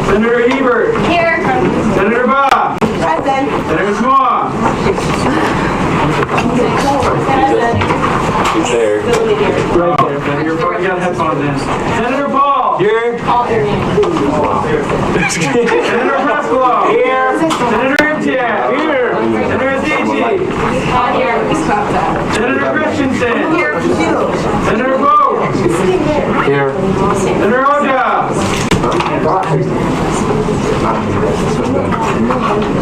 Senator Hebert. Here. Senator Baugh. Present. Senator Smaw. He's there. Right there. You got headphones in. Senator Paul. Here. Senator Preslow. Here. Senator Imtiaz. Here. Senator Azizi. Senator Christensen. Here. Senator Bowe. Here. Senator Oja.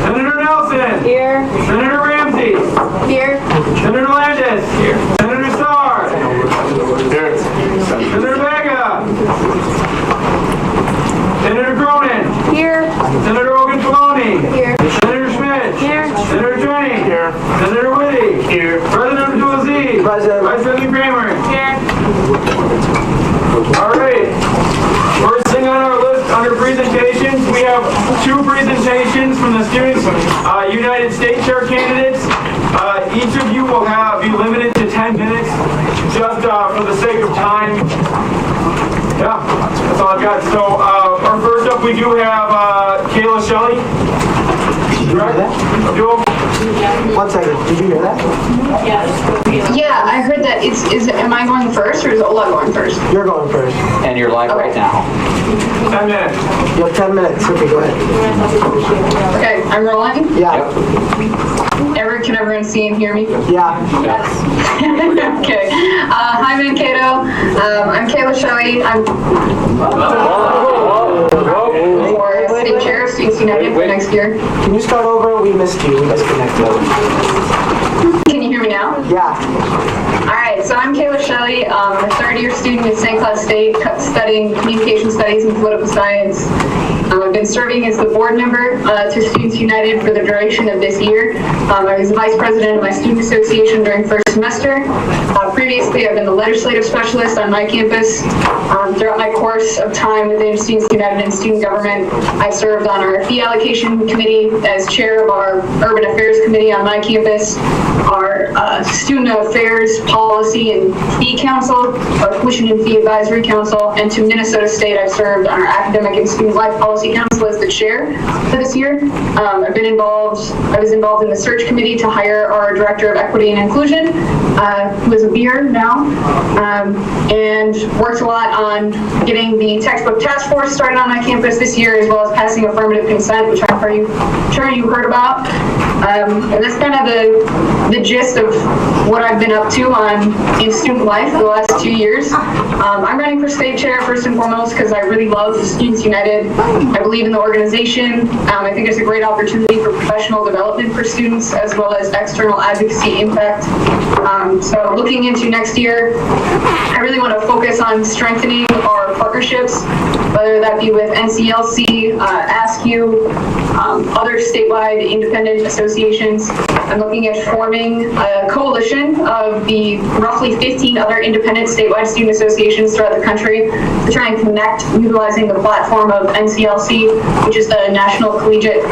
Senator Nelson. Here. Senator Ramsey. Here. Senator Landis. Here. Senator Starr. Here. Senator Vega. Senator Cronin. Here. Senator Ogunfaloni. Here. Senator Schmidt. Here. Senator Twain. Here. Senator Whitty. Here. President Abdulaziz. Present. Vice President Kramer. Here. All right. First thing on our list under presentations, we have 2 presentations from the Students United State Chair candidates. Each of you will be limited to 10 minutes, just for the sake of time. Yeah, that's all I've got. So, our first up, we do have Kayla Shelley. Correct? Abdul? 1 second. Did you hear that? Yeah, I heard that. Am I going first or is Ola going first? You're going first. And you're live right now. 10 minutes. You have 10 minutes. Okay, go ahead. Okay, I'm rolling. Yeah. Can everyone see and hear me? Yeah. Yes. Okay. Hi, Mankato. I'm Kayla Shelley. I'm for State Chair of Students United for next year. Can you start over? We missed you. We disconnected. Can you hear me now? Yeah. All right, so I'm Kayla Shelley. I'm a third-year student at St. Cloud State studying communication studies and political science. I've been serving as the board member to Students United for the duration of this year. I was the vice president of my student association during first semester. Previously, I've been the legislative specialist on my campus. Throughout my course of time within Students United and student government, I served on our fee allocation committee as chair of our urban affairs committee on my campus, our student affairs policy and fee council, our tuition and fee advisory council, and to Minnesota State, I've served on our academic and student life policy council as the chair for this year. I was involved in the search committee to hire our director of equity and inclusion, who is a beer now, and worked a lot on getting the textbook task force started on my campus this year, as well as passing affirmative consent, which I'm sure you heard about. And that's kind of the gist of what I've been up to in student life for the last 2 years. I'm running for state chair first and foremost because I really love Students United. I believe in the organization. I think it's a great opportunity for professional development for students as well as external advocacy impact. So looking into next year, I really want to focus on strengthening our partnerships, whether that be with NCLC, ASCU, other statewide independent associations. I'm looking at forming a coalition of the roughly 15 other independent statewide student associations throughout the country to try and connect utilizing the platform of NCLC, which is the National Collegiate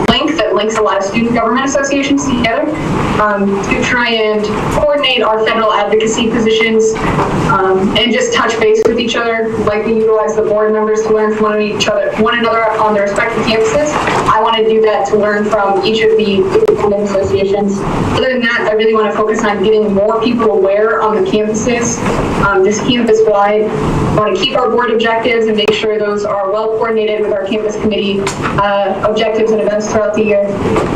link that links a lot of student government associations together, to try and coordinate our federal advocacy positions and just touch base with each other, like we utilize the board members to learn from one another on their respective campuses. I want to do that to learn from each of the independent associations. Other than that, I really want to focus on getting more people aware on the campuses, just campus-wide. I want to keep our board objectives and make sure those are well coordinated with our campus committee objectives and events throughout the year.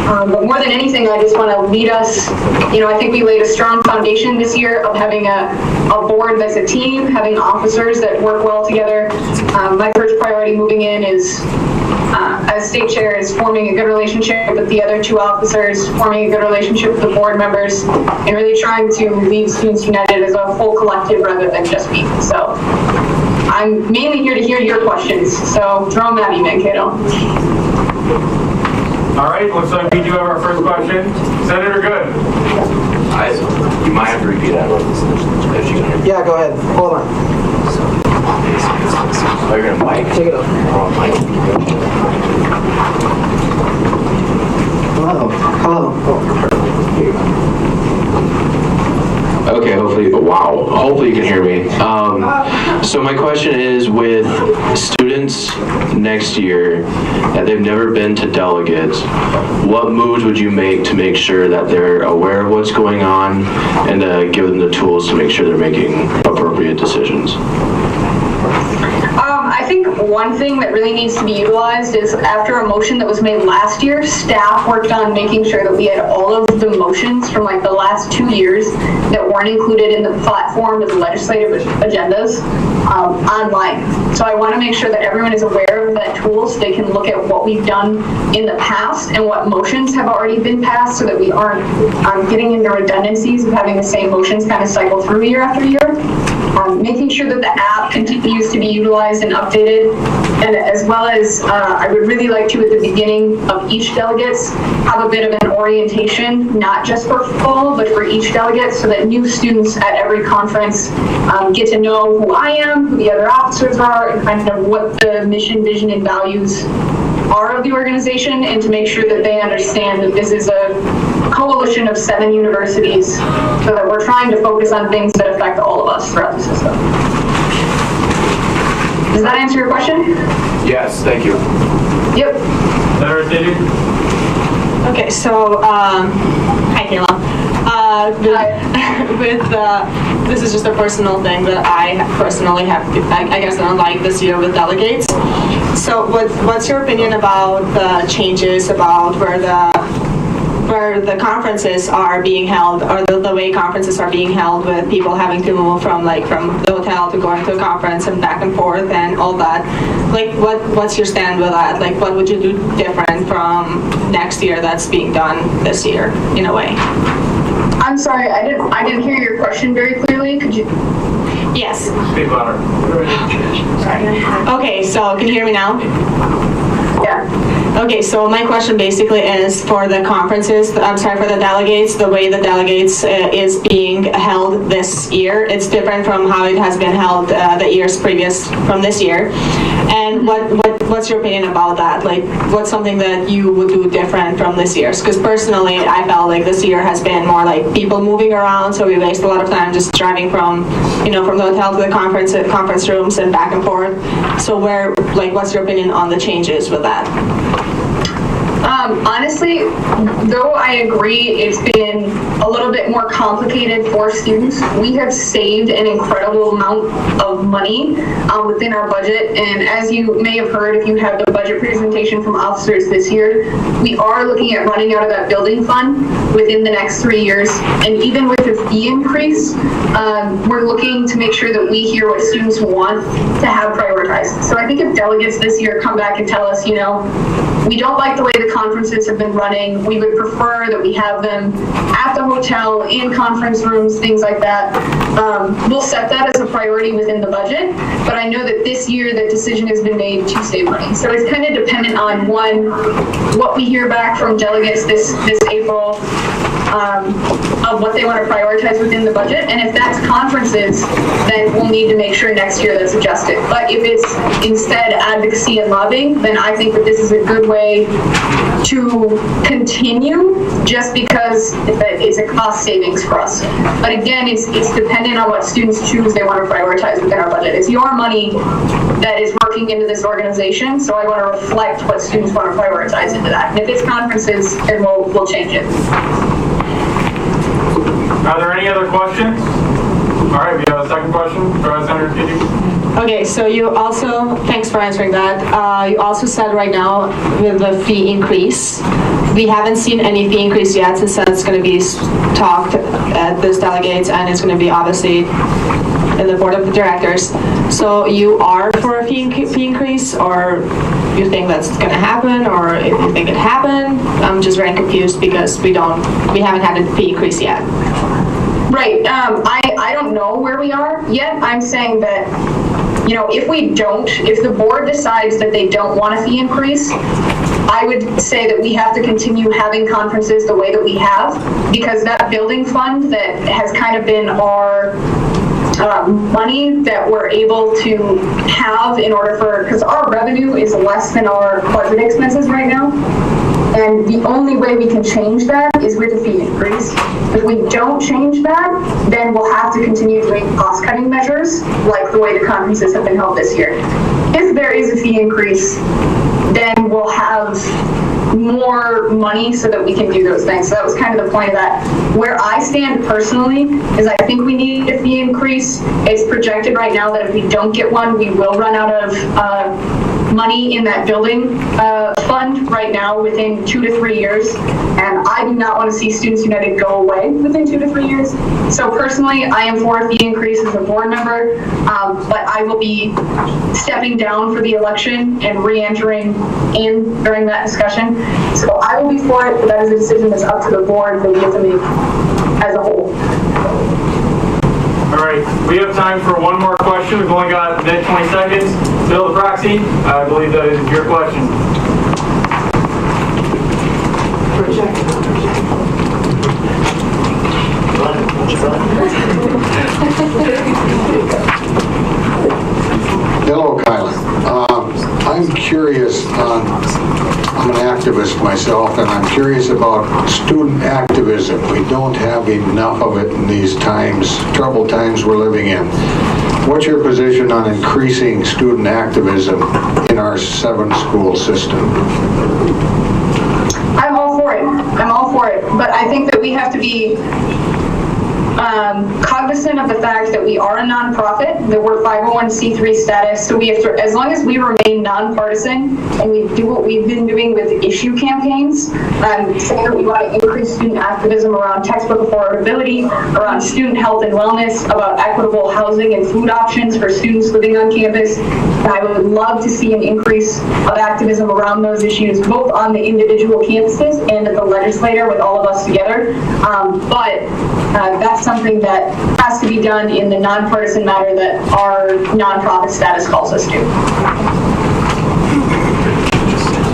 But more than anything, I just want to lead us. I think we laid a strong foundation this year of having a board that's a team, having officers that work well together. My first priority moving in is, as state chair, is forming a good relationship with the other 2 officers, forming a good relationship with the board members, and really trying to lead Students United as a full collective rather than just me. So I'm mainly here to hear your questions, so throw them at me, Mankato. All right, looks like we do have our first question. Senator Good. You might have to repeat that. Yeah, go ahead. Hold on. Oh, you're gonna mic? Take it off. Hello. Okay. Okay, hopefully, wow, hopefully you can hear me. So my question is, with students next year that they've never been to delegates, what moves would you make to make sure that they're aware of what's going on and to give them the tools to make sure they're making appropriate decisions? I think one thing that really needs to be utilized is after a motion that was made last year, staff worked on making sure that we had all of the motions from like the last 2 years that weren't included in the platform as legislative agendas online. So I want to make sure that everyone is aware of that tool so they can look at what we've done in the past and what motions have already been passed so that we aren't getting into redundancies of having the same motions kind of cycle through year after year. Making sure that the app continues to be utilized and updated, and as well as I would really like to, at the beginning of each delegates, have a bit of an orientation, not just for fall, but for each delegate, so that new students at every conference get to know who I am, who the other officers are, and kind of what the mission, vision, and values are of the organization, and to make sure that they understand that this is a coalition of 7 universities, so that we're trying to focus on things that affect all of us throughout the system. Does that answer your question? Yes, thank you. Yep. Senator Stady? Okay, so, hi Kayla. This is just a personal thing that I personally have, I guess I don't like this year with delegates. So what's your opinion about the changes about where the conferences are being held, or the way conferences are being held, with people having to move from the hotel to going to a conference and back and forth and all that? Like, what's your stand with that? Like, what would you do different from next year that's being done this year, in a way? I'm sorry, I didn't hear your question very clearly. Could you? Yes. Speak louder. Okay, so can you hear me now? Yeah. Okay, so my question basically is for the conferences, for the delegates, the way the delegates is being held this year. It's different from how it has been held the years previous from this year. And what's your opinion about that? Like, what's something that you would do different from this year's? Because personally, I felt like this year has been more like people moving around, so we waste a lot of time just driving from the hotel to the conference rooms and back and forth. So what's your opinion on the changes with that? Honestly, though I agree it's been a little bit more complicated for students, we have saved an incredible amount of money within our budget. And as you may have heard, if you have the budget presentation from officers this year, we are looking at running out of that building fund within the next 3 years. And even with the fee increase, we're looking to make sure that we hear what students want to have prioritized. So I think if delegates this year come back and tell us, we don't like the way the conferences have been running. We would prefer that we have them at the hotel, in conference rooms, things like that. We'll set that as a priority within the budget, but I know that this year the decision has been made to save money. So it's kind of dependent on, one, what we hear back from delegates this April, of what they want to prioritize within the budget. And if that's conferences, then we'll need to make sure next year that's adjusted. But if it's instead advocacy and lobbying, then I think that this is a good way to continue, just because it's a cost savings for us. But again, it's dependent on what students choose they want to prioritize within our budget. It's your money that is working into this organization, so I want to reflect what students want to prioritize into that. And if it's conferences, then we'll change it. Are there any other questions? All right, we have a second question. Go ahead, Senator Stady. Okay, so you also, thanks for answering that. You also said right now with the fee increase, we haven't seen any fee increase yet, since it's going to be talked at this delegates, and it's going to be obviously in the board of directors. So you are for a fee increase, or you think that's going to happen, or if you think it happened? I'm just very confused because we haven't had a fee increase yet. Right. I don't know where we are yet. I'm saying that, if the board decides that they don't want a fee increase, I would say that we have to continue having conferences the way that we have, because that building fund that has kind of been our money that we're able to have in order for, because our revenue is less than our budget expenses right now. And the only way we can change that is with a fee increase. If we don't change that, then we'll have to continue doing cost-cutting measures, like the way the conferences have been held this year. If there is a fee increase, then we'll have more money so that we can do those things. So that was kind of the point of that. Where I stand personally is I think we need a fee increase. It's projected right now that if we don't get one, we will run out of money in that building fund right now within 2 to 3 years. And I do not want to see Students United go away within 2 to 3 years. So personally, I am for a fee increase as a board member, but I will be stepping down for the election and re-entering in during that discussion. So I will be for it, but that is a decision that's up to the board that we have to make as a whole. All right, we have time for one more question. We've only got 20 seconds. Bill the proxy, I believe that is your question. Hello, Kylan. I'm curious I'm an activist myself, and I'm curious about student activism. We don't have enough of it in these times, troubled times we're living in. What's your position on increasing student activism in our 7-school system? I'm all for it. I'm all for it. But I think that we have to be cognizant of the fact that we are a nonprofit, that we're 501c3 status, so we have to, as long as we remain nonpartisan and we do what we've been doing with issue campaigns, saying that we want to increase student activism around textbook affordability, around student health and wellness, about equitable housing and food options for students living on campus. I would love to see an increase of activism around those issues, both on the individual campuses and at the legislature with all of us together. But that's something that has to be done in the nonpartisan manner that our nonprofit status calls us to.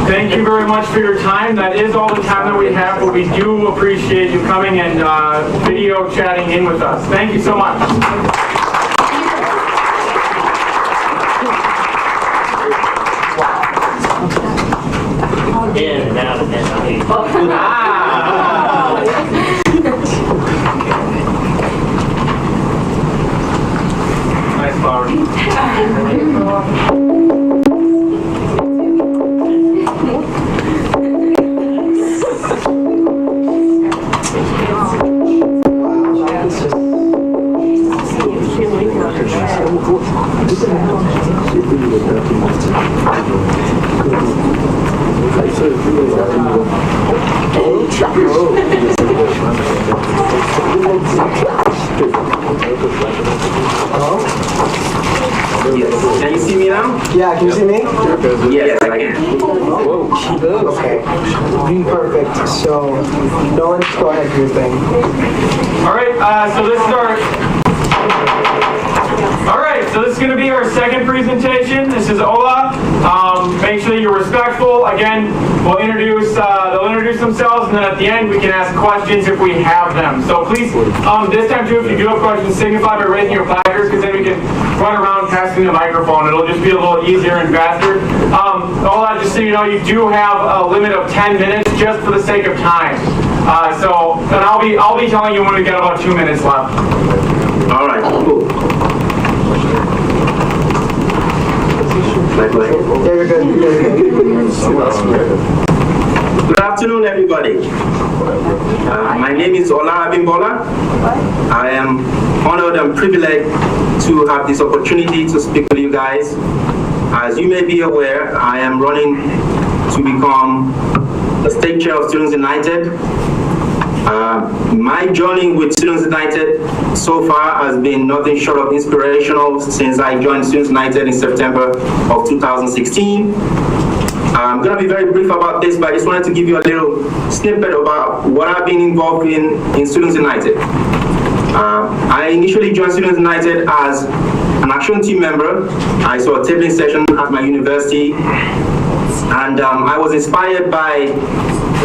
Thank you very much for your time. That is all the time that we have, but we do appreciate you coming and video chatting in with us. Thank you so much. In and out and then Nice flower. Can you see me now? Yeah, can you see me? Yes, I can. Okay. Perfect. So, Nolan, go ahead, do your thing. All right, so this is going to be our second presentation. This is Ola. Make sure you're respectful. Again, they'll introduce themselves, and then at the end we can ask questions if we have them. So please, this time too, if you do have questions, signify by raising your placards, because then we can run around passing the microphone. It'll just be a little easier and faster. Ola, just so you know, you do have a limit of 10 minutes just for the sake of time. And I'll be telling you when we get about 2 minutes left. All right, cool. Yeah, you're good. Good afternoon, everybody. My name is Ola Abimbola. I am honored and privileged to have this opportunity to speak with you guys. As you may be aware, I am running to become the state chair of Students United. My journey with Students United so far has been nothing short of inspirational since I joined Students United in September of 2016. I'm going to be very brief about this, but I just wanted to give you a little snippet about what I've been involved in Students United. I initially joined Students United as an action team member. I saw a tabling session at my university, And I was inspired by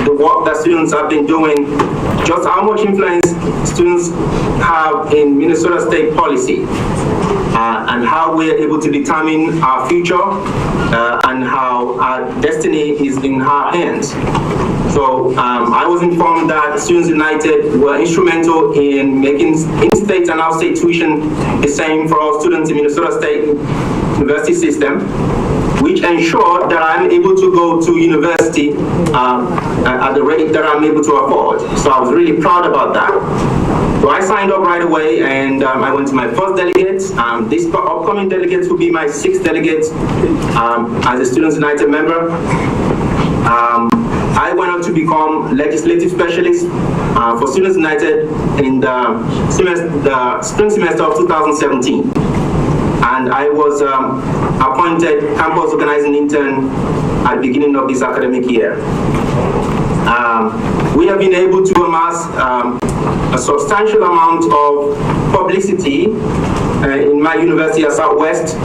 the work that students have been doing, just how much influence students have in Minnesota state policy, and how we're able to determine our future, and how our destiny is in our hands. So I was informed that Students United were instrumental in making in-state and out-state tuition the same for all students in Minnesota State University system, which ensured that I'm able to go to university at the rate that I'm able to afford. So I was really proud about that. So I signed up right away, and I went to my first delegate. This upcoming delegate will be my 6th delegate as a Students United member. I went on to become legislative specialist for Students United in the spring semester of 2017. And I was appointed campus organizing intern at the beginning of this academic year. We have been able to amass a substantial amount of publicity in my university at Southwest.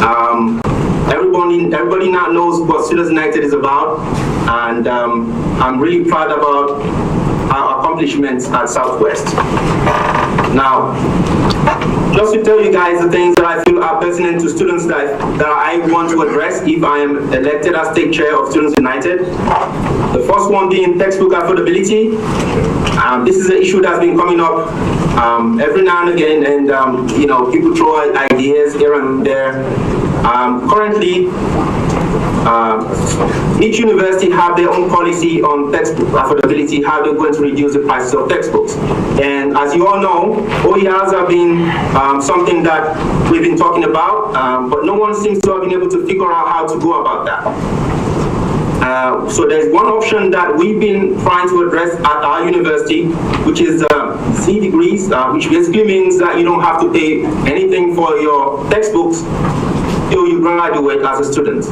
Everybody now knows what Students United is about, and I'm really proud about our accomplishments at Southwest. Now, just to tell you guys the things that I feel are pertinent to students that I want to address if I am elected as state chair of Students United. The first one being textbook affordability. This is an issue that's been coming up every now and again, and people throw ideas here and there. Currently, each university have their own policy on textbook affordability, how they're going to reduce the prices of textbooks. And as you all know, OERs have been something that we've been talking about, but no one seems to have been able to figure out how to go about that. So there's one option that we've been trying to address at our university, which is C degrees, which basically means that you don't have to pay anything for your textbooks till you graduate as a student.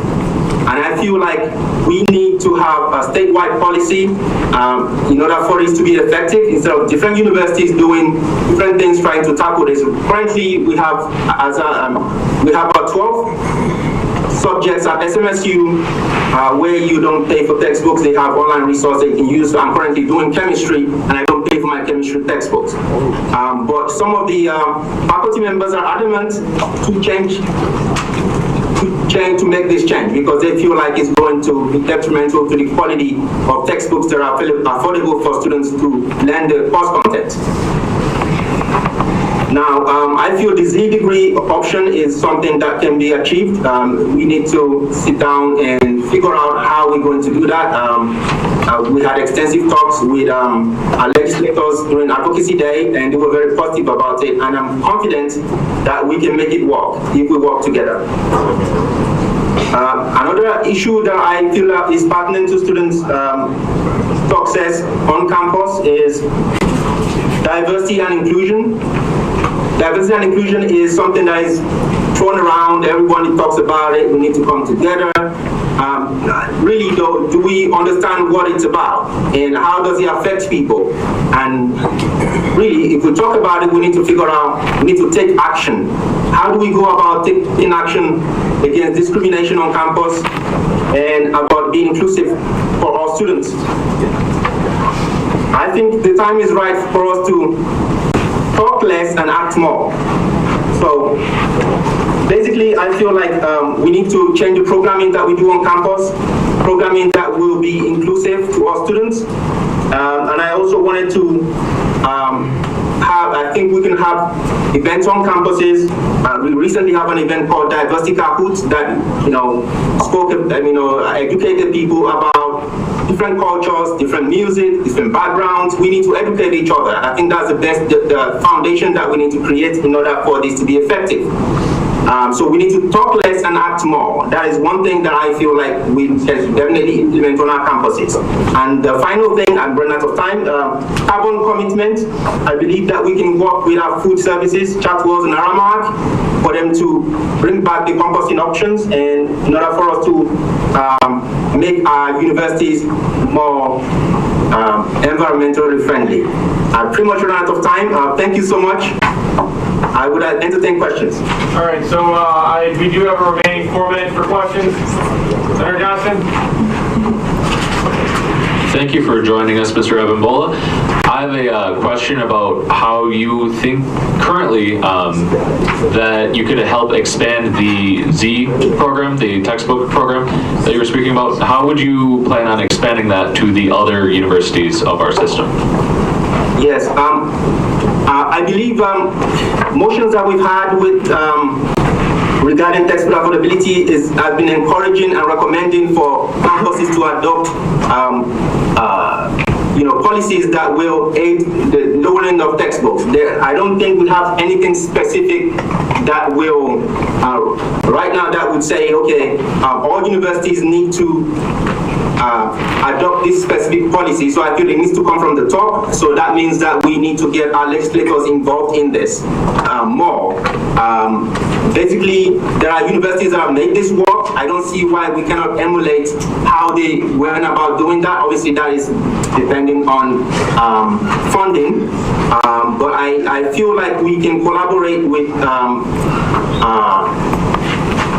And I feel like we need to have a statewide policy in order for this to be effective, instead of different universities doing different things trying to tackle this. Currently, we have about 12 subjects at SMSU where you don't pay for textbooks. They have online resources they can use. I'm currently doing chemistry, and I don't pay for my chemistry textbooks. But some of the faculty members are adamant to make this change because they feel like it's going to be detrimental to the quality of textbooks that are affordable for students to learn the course content. Now, I feel the Z degree option is something that can be achieved. We need to sit down and figure out how we're going to do that. We had extensive talks with our legislators during Advocacy Day, and they were very positive about it. And I'm confident that we can make it work if we work together. Another issue that I feel is pertinent to students' success on campus is diversity and inclusion. Diversity and inclusion is something that is thrown around. Everybody talks about it. We need to come together. Really, though, do we understand what it's about and how does it affect people? And really, if we talk about it, we need to figure out, we need to take action. How do we go about taking action against discrimination on campus and about being inclusive for all students? I think the time is right for us to talk less and act more. So basically, I feel like we need to change the programming that we do on campus, programming that will be inclusive to our students. And I also wanted to I think we can have events on campuses. We recently have an event called Diversity Kahoot that, educated people about different cultures, different music, different backgrounds. We need to educate each other. I think that's the foundation that we need to create in order for this to be effective. So we need to talk less and act more. That is one thing that I feel like we can definitely implement on our campuses. And the final thing, I'm running out of time, carbon commitment. I believe that we can work with our food services, Chatwells and Aramark, for them to bring back the composting options, and in order for us to make our universities more environmentally friendly. I pretty much ran out of time. Thank you so much. I would entertain questions. All right, so we do have a remaining 4 minutes for questions. Senator Johnson? Thank you for joining us, Mr. Abimbola. I have a question about how you think currently that you could help expand the Z program, the textbook program that you were speaking about. How would you plan on expanding that to the other universities of our system? Yes, I believe motions that we've had with regarding textbook affordability have been encouraging and recommending for campuses to adopt policies that will aid the lowering of textbooks. I don't think we have anything specific that will, right now, that would say, okay, all universities need to adopt this specific policy. So I feel it needs to come from the top. So that means that we need to get our legislators involved in this more. Basically, there are universities that have made this work. I don't see why we cannot emulate how they went about doing that. Obviously, that is depending on funding. But I feel like we can collaborate with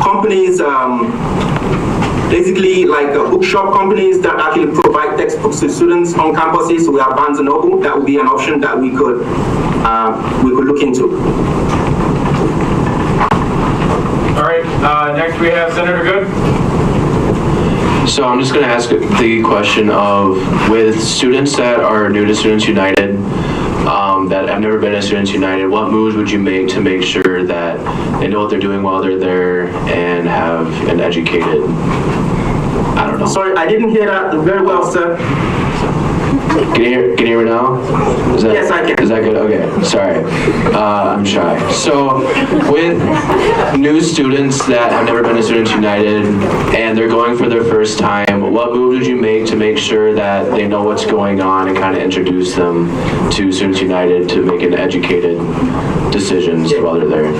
companies, basically like bookshop companies that actually provide textbooks to students on campuses. So we have Barnes & Noble. That would be an option that we could look into. All right, next we have Senator Good. So I'm just going to ask the question of, with students that are new to Students United, that have never been to Students United, what moves would you make to make sure that they know what they're doing while they're there and have an educated, I don't know. Sorry, I didn't hear that very well, sir. Can you hear me now? Yes, I can. Is that good? Okay, sorry. I'm shy. So with new students that have never been to Students United and they're going for their first time, what move would you make to make sure that they know what's going on and kind of introduce them to Students United to make an educated decisions while they're there?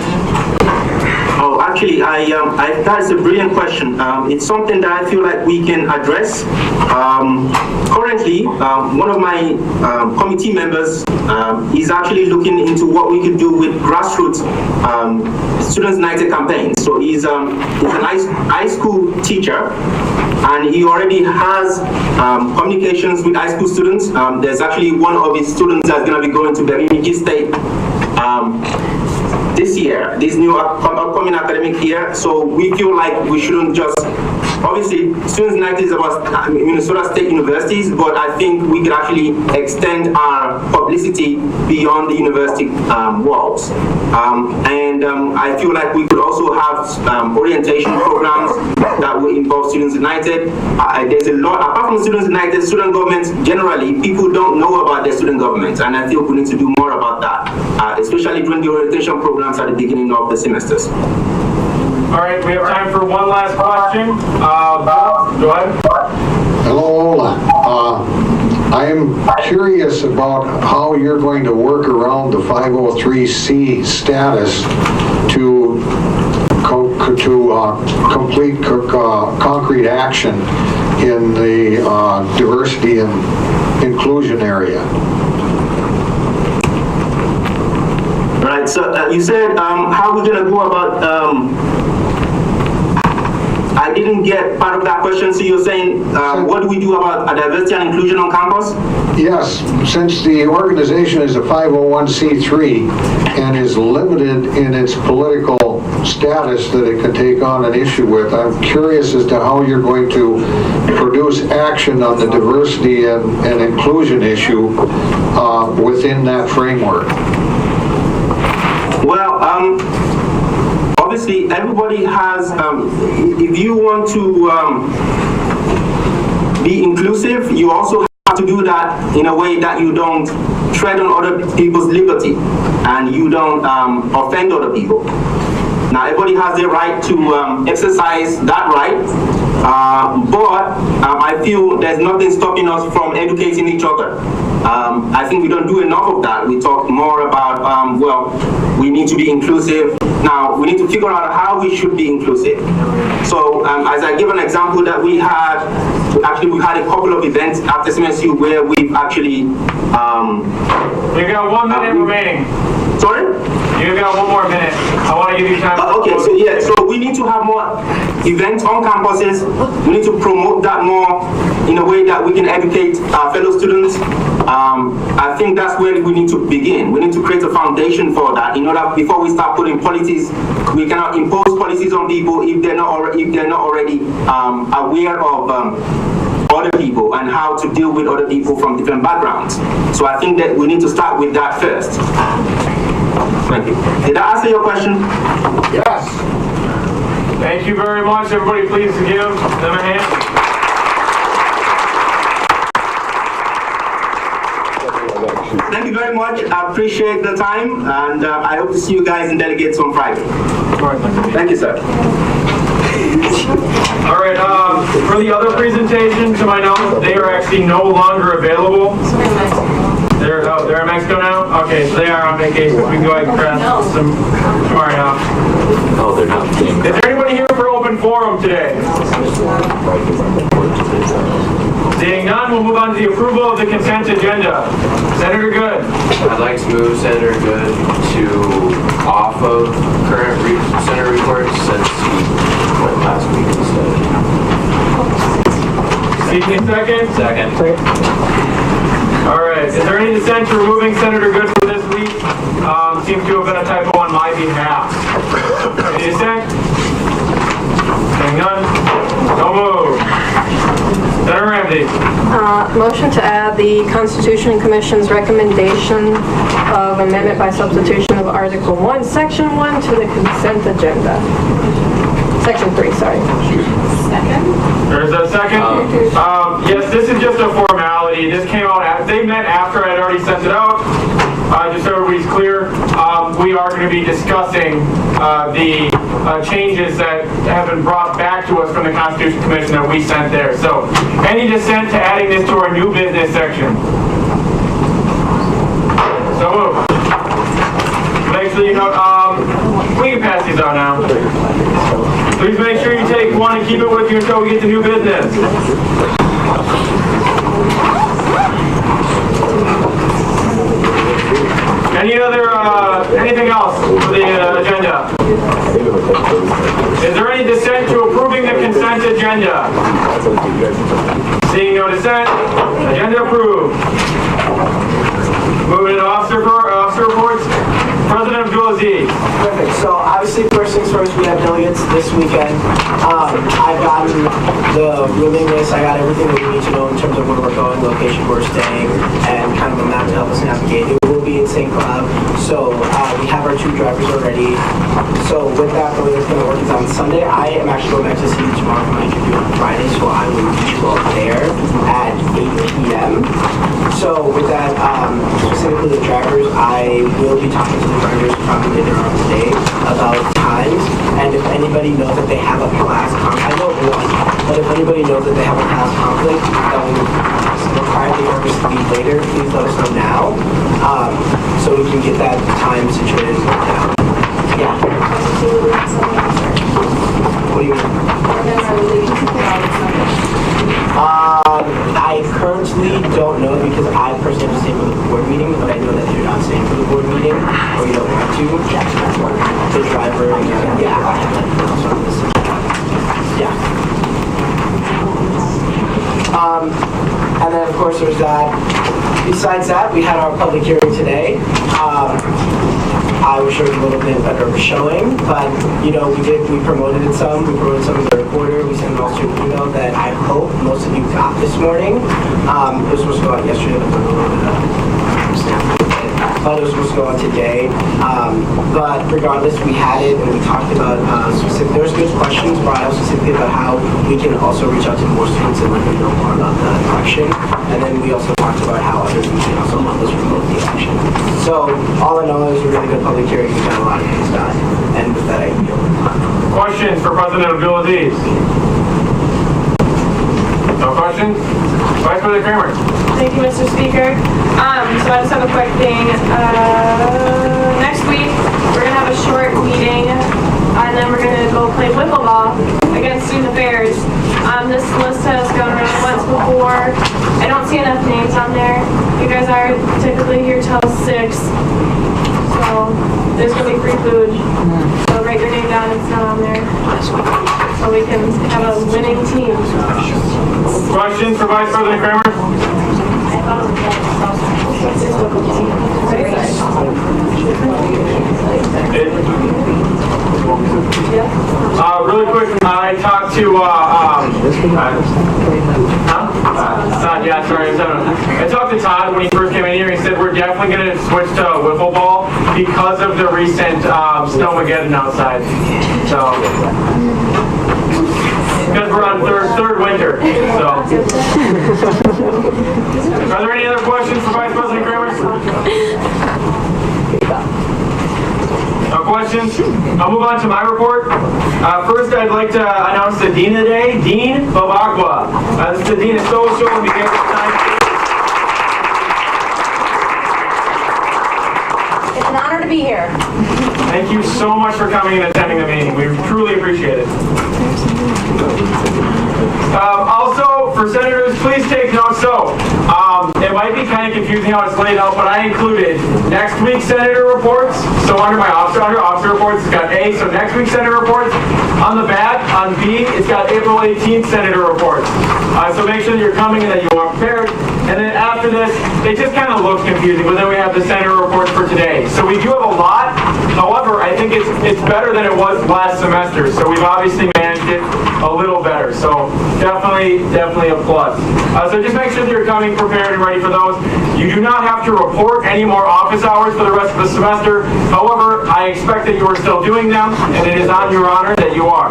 Oh, actually, that is a brilliant question. It's something that I feel like we can address. Currently, one of my committee members is actually looking into what we could do with grassroots Students United campaigns. So he's a high school teacher, and he already has communications with high school students. There's actually one of his students that's going to be going to Bemidji State this year, this new upcoming academic year. So we feel like we shouldn't just, obviously, Students United is about Minnesota State universities, but I think we could actually extend our publicity beyond the university walls. I feel like we could also have orientation programs that will involve Students United. There's a lot, apart from Students United, student governments generally, people don't know about their student governments, and I feel we need to do more about that, especially during the orientation programs at the beginning of the semesters. All right, we have time for one last question. Go ahead. Hello, Ola. I am curious about how you're going to work around the 503C status to complete concrete action in the diversity and inclusion area. Right, so you said, how are we going to go about, I didn't get part of that question, so you're saying, what do we do about diversity and inclusion on campus? Yes, since the organization is a 501c3 and is limited in its political status that it can take on an issue with, I'm curious as to how you're going to produce action on the diversity and inclusion issue within that framework. Well, obviously, everybody has, if you want to be inclusive, you also have to do that in a way that you don't tread on other people's liberty and you don't offend other people. Now, everybody has the right to exercise that right, but I feel there's nothing stopping us from educating each other. I think we don't do enough of that. We talk more about, well, we need to be inclusive. Now, we need to figure out how we should be inclusive. So, as I give an example that we had a couple of events at SMSU where we've actually... You got 1 minute remaining. Sorry? You got one more minute. I want to give you time. Okay, so yeah, so we need to have more events on campuses. We need to promote that more in a way that we can educate our fellow students. I think that's where we need to begin. We need to create a foundation for that. In order, before we start putting policies, we cannot impose policies on people if they're not already aware of other people and how to deal with other people from different backgrounds. So I think that we need to start with that first. Thank you. Did that answer your question? Yes. Thank you very much. Everybody please give them a hand. Thank you very much. I appreciate the time, and I hope to see you guys in delegates on Friday. Thank you, sir. All right, for the other presentation, to my knowledge, they are actually no longer available. They're in Mexico now? Okay, so they are on vacation. We can go ahead and grab some tomorrow now. Oh, they're not. Is there anybody here for open forum today? Seeing none, we'll move on to the approval of the consent agenda. Senator Good. I'd like to move Senator Good to off of current Senator reports since he went last week instead. Seeking second? Second. All right, is there any dissent to removing Senator Good for this week? Seems to have been a typo on my behalf. Any dissent? Seeing none, so moved. Senator Ramsey. Motion to add the Constitution Commission's recommendation of amendment by substitution of Article 1, Section 1 to the consent agenda. Section 3, sorry. There's a second. Yes, this is just a formality. This came out, they met after I had already sent it out. Just so everybody's clear, we are going to be discussing the changes that have been brought back to us from the Constitution Commission that we sent there. So, any dissent to adding this to our new business section? So moved. Make sure you know, we can pass these out now. Please make sure you take one and keep it with you until we get to new business. Any other, anything else for the agenda? Is there any dissent to approving the consent agenda? Seeing no dissent, agenda approved. Moving to officer reports. President Abdulaziz. Perfect. So obviously, first things first, we have delegates this weekend. I've gotten the rooming list. I got everything that we need to know in terms of where we're going, location where we're staying, and kind of a map to help us navigate. It will be in St. Cloud. So we have our 2 drivers already. So with that, the way it's going to work is on Sunday. I am actually going back to see you tomorrow for my interview on Friday, so I will meet you all there at 8 p.m. So with that, specifically the drivers, I will be talking to the drivers probably later on today about times, and if anybody knows that they have a class conflict, I know one, but if anybody knows that they have a class conflict that will require the drivers to leave later, please let us know now, so we can get that time situated and worked out. Yeah. What do you mean? I currently don't know because I personally have to stay for the board meeting, but I know that you're not staying for the board meeting or you don't want to. The driver, yeah, I have that else on this. Yeah. And then of course there's that. Besides that, we had our public hearing today. I will show you a little bit better of a showing, but you know, we promoted it some. We promoted some of the reporter. We sent also an email that I hope most of you got this morning. It was supposed to go out yesterday, but it was supposed to go on today. But regardless, we had it and we talked about there was good questions, but also specifically about how we can also reach out to more students and let them know more about the election. And then we also talked about how others can also help us promote the election. So all in all, it was a really good public hearing. We got a lot of things done. And with that, I yield. Questions for President Abdulaziz? No questions? Vice President Kramer. Thank you, Mr. Speaker. So I just have a quick thing. Next week, we're going to have a short meeting, and then we're going to go play wiffle ball against Student Affairs. This list has gone around once before. I don't see enough names on there. You guys are typically here till 6. So So there's gonna be free food. So write your name down, it's not on there. So we can have a winning team. Questions for Vice President Kramer? Really quick, I talked to, Todd, yeah, sorry, I talked to Todd when he first came in here. He said we're definitely going to switch to wiffle ball because of the recent snowmageddon outside. So, because we're on third winter. So, are there any other questions for Vice President Kramer? No questions? I'll move on to my report. First, I'd like to announce the Dean of the Day, Dean Babagwa. This is the Dean of Social, and we get this time. It's an honor to be here. Thank you so much for coming and attending the meeting. We truly appreciate it. Also, for senators, please take note. So, it might be kind of confusing how it's laid out, but I included next week's senator reports. So under my officer reports, it's got A, so next week's senator reports. On the back, on B, it's got April 18th senator reports. So make sure that you're coming and that you are prepared. And then after this, it just kind of looks confusing, but then we have the senator reports for today. So we do have a lot. However, I think it's better than it was last semester. So we've obviously managed it a little better. So definitely a plus. So just make sure that you're coming prepared and ready for those. You do not have to report any more office hours for the rest of the semester. However, I expect that you are still doing them, and it is on your honor that you are.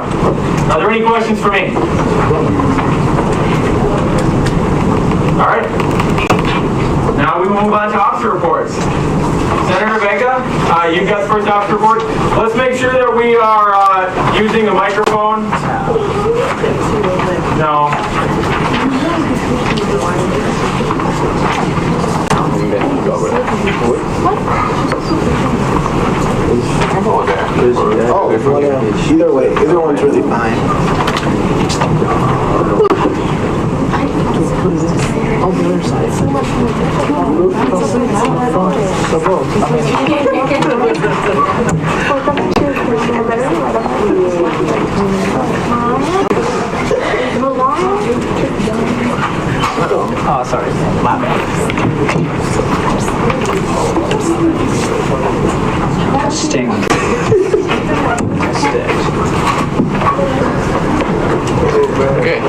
Are there any questions for me? All right. Now we will move on to officer reports. Senator Vega, you've got the first officer report. Let's make sure that we are using a microphone. No. Oh, either way, either one's really fine. On the other side. Oh, sorry. My bad. Sting. Okay,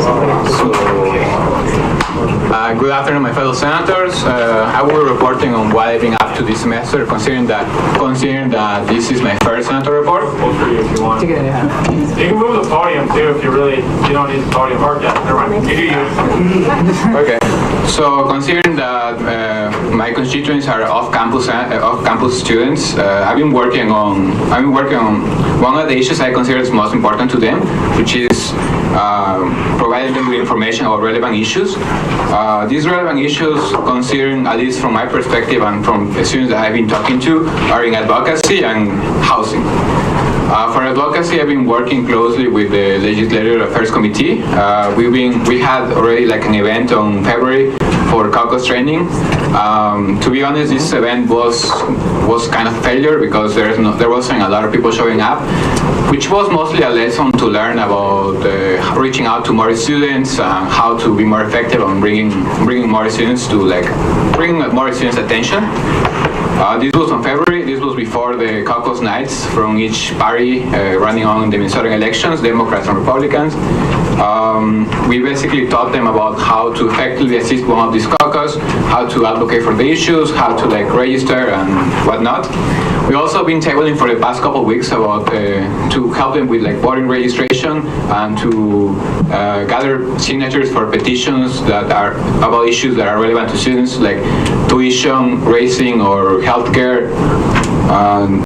good afternoon, my fellow senators. I will be reporting on what I've been up to this semester, considering that this is my first senator report. If you want. You can move the podium too if you don't need the podium. Or, yeah, never mind. You do you. Okay, so considering that my constituents are off-campus students, I've been working on one of the issues I consider is most important to them, which is providing them with information about relevant issues. These relevant issues, considering, at least from my perspective and from the students that I've been talking to, are in advocacy and housing. For advocacy, I've been working closely with the Legislative Affairs Committee. We had already like an event on February for caucus training. To be honest, this event was kind of failure because there wasn't a lot of people showing up, which was mostly a lesson to learn about reaching out to more students, how to be more effective on bringing more students to bring more students' attention. This was on February. This was before the caucus nights from each party running on the Minnesota elections, Democrats and Republicans. We basically taught them about how to effectively assist one of these caucus, how to advocate for the issues, how to register and whatnot. We also been tabling for the past couple of weeks about to help them with voting registration and to gather signatures for petitions that are about issues that are relevant to students, like tuition, raising, or healthcare.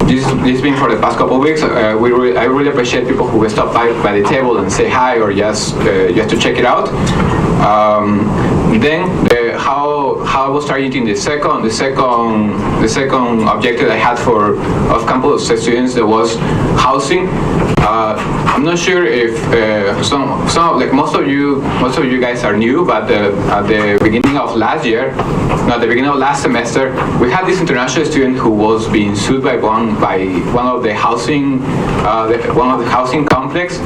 This has been for the past couple of weeks. I really appreciate people who stop by the table and say hi or just to check it out. Then how I was targeting the second objective I had for off-campus students, that was housing. I'm not sure if most of you guys are new, but at the beginning of last year, no, the beginning of last semester, we had this international student who was being sued by one of the housing complex.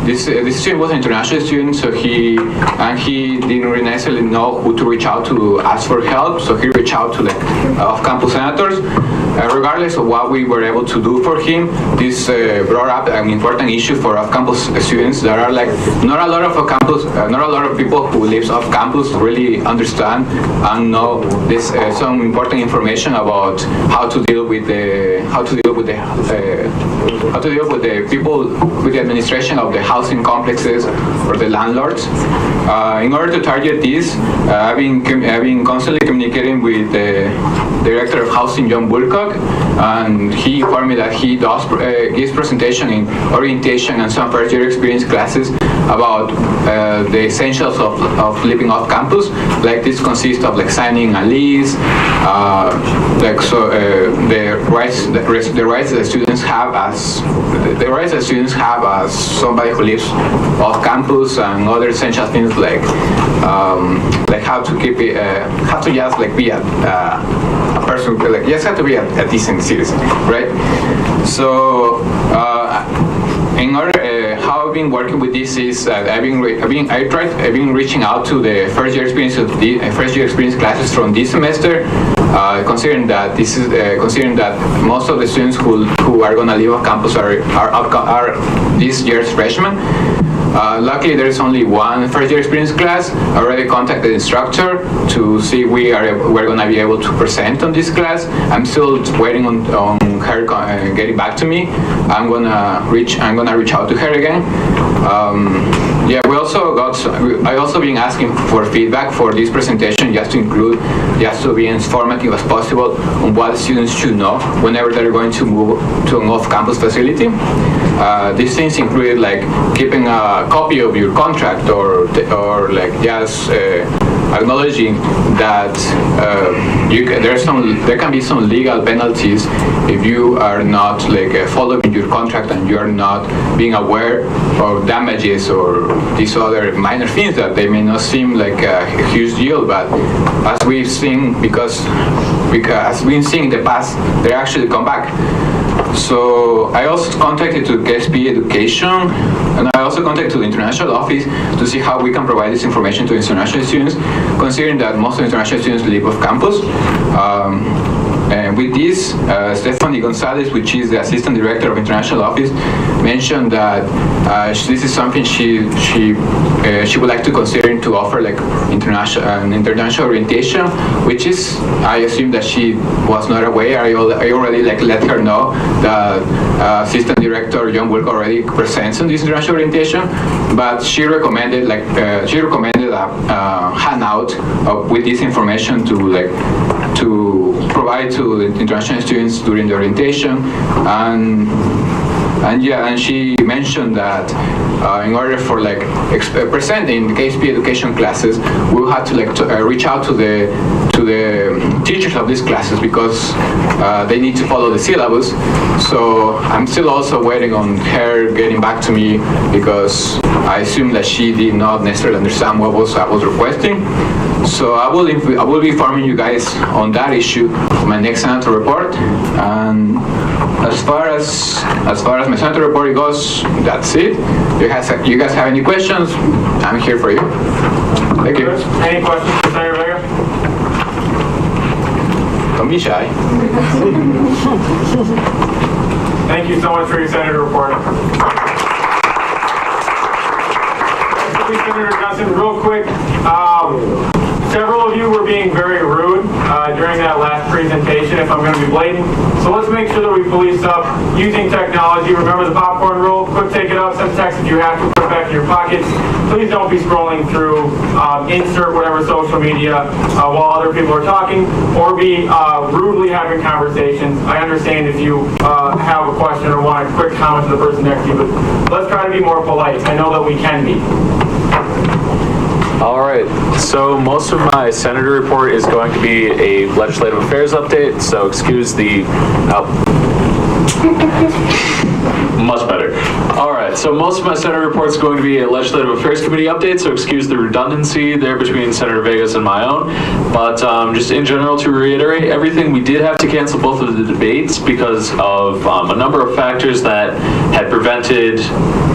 This student was an international student, so he didn't really necessarily know who to reach out to ask for help. So he reached out to off-campus senators. Regardless of what we were able to do for him, this brought up an important issue for off-campus students. There are not a lot of people who live off-campus really understand and know this some important information about how to deal with the people with the administration of the housing complexes or the landlords. In order to target this, I've been constantly communicating with the director of housing, John Woolcock, and he informed me that he gives presentation in orientation and some first year experience classes about the essentials of living off campus. Like this consists of signing a lease, the rights that students have as somebody who lives off campus, and other essential things like how to keep it, how to just be a person, just have to be a decent citizen, right? So in order, how I've been working with this is I've been reaching out to the first year experience classes from this semester, considering that most of the students who are going to leave off campus are this year's freshmen. Luckily, there is only one first year experience class. I already contacted the instructor to see if we're going to be able to present on this class. I'm still waiting on her getting back to me. I'm gonna reach out to her again. Yeah, I also been asking for feedback for this presentation, just to be as informative as possible on what students should know whenever they're going to move to an off-campus facility. These things include keeping a copy of your contract, or just acknowledging that there can be some legal penalties if you are not following your contract and you are not being aware of damages or these other minor things that they may not seem like a huge deal, but as we've seen, because as we've seen in the past, they actually come back. So I also contacted to KSP Education, and I also contacted the international office to see how we can provide this information to international students, considering that most international students live off campus. And with this, Stephanie Gonzalez, which is the Assistant Director of International Office, mentioned that this is something she would like to consider to offer an international orientation, which is, I assume that she was not aware. I already let her know that Assistant Director John Wilk already presents on this international orientation, but she recommended a handout with this information to provide to the international students during the orientation, and she mentioned that in order for presenting the KSP education classes, we'll have to reach out to the teachers of these classes, because they need to follow the syllabus. So I'm still also waiting on her getting back to me, because I assume that she did not necessarily understand what I was requesting. So I will be informing you guys on that issue in my next Senator report. And as far as my Senator report goes, that's it. You guys have any questions? I'm here for you. Thank you. Any questions for Senator Vega? Don't be shy. Thank you so much for your Senator report. Senator Johnson, real quick, several of you were being very rude during that last presentation, if I'm going to be blatant. So let's make sure that we police up using technology. Remember the popcorn rule, quick take it out, send text if you have to, put it back in your pockets. Please don't be scrolling through insert whatever social media while other people are talking, or be rudely having conversations. I understand if you have a question or want a quick comment to the person next to you, but let's try to be more polite. I know that we can be. All right, so most of my senator report is going to be a legislative affairs update, so excuse the, much better. All right, so most of my Senate report is going to be a Legislative Affairs Committee update, so excuse the redundancy there between Senator Vegas and my own. But just in general, to reiterate everything, we did have to cancel both of the debates because of a number of factors that had prevented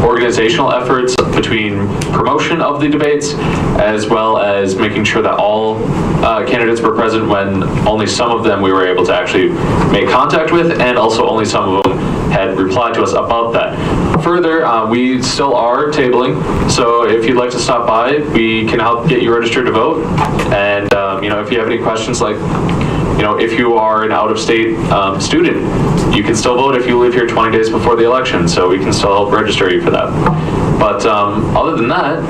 organizational efforts between promotion of the debates, as well as making sure that all candidates were present when only some of them we were able to actually make contact with, and also only some of them had replied to us about that. Further, we still are tabling, so if you'd like to stop by, we can help get you registered to vote. And if you have any questions, like if you are an out-of-state student, you can still vote if you live here 20 days before the election, so we can still help register you for that. But other than that,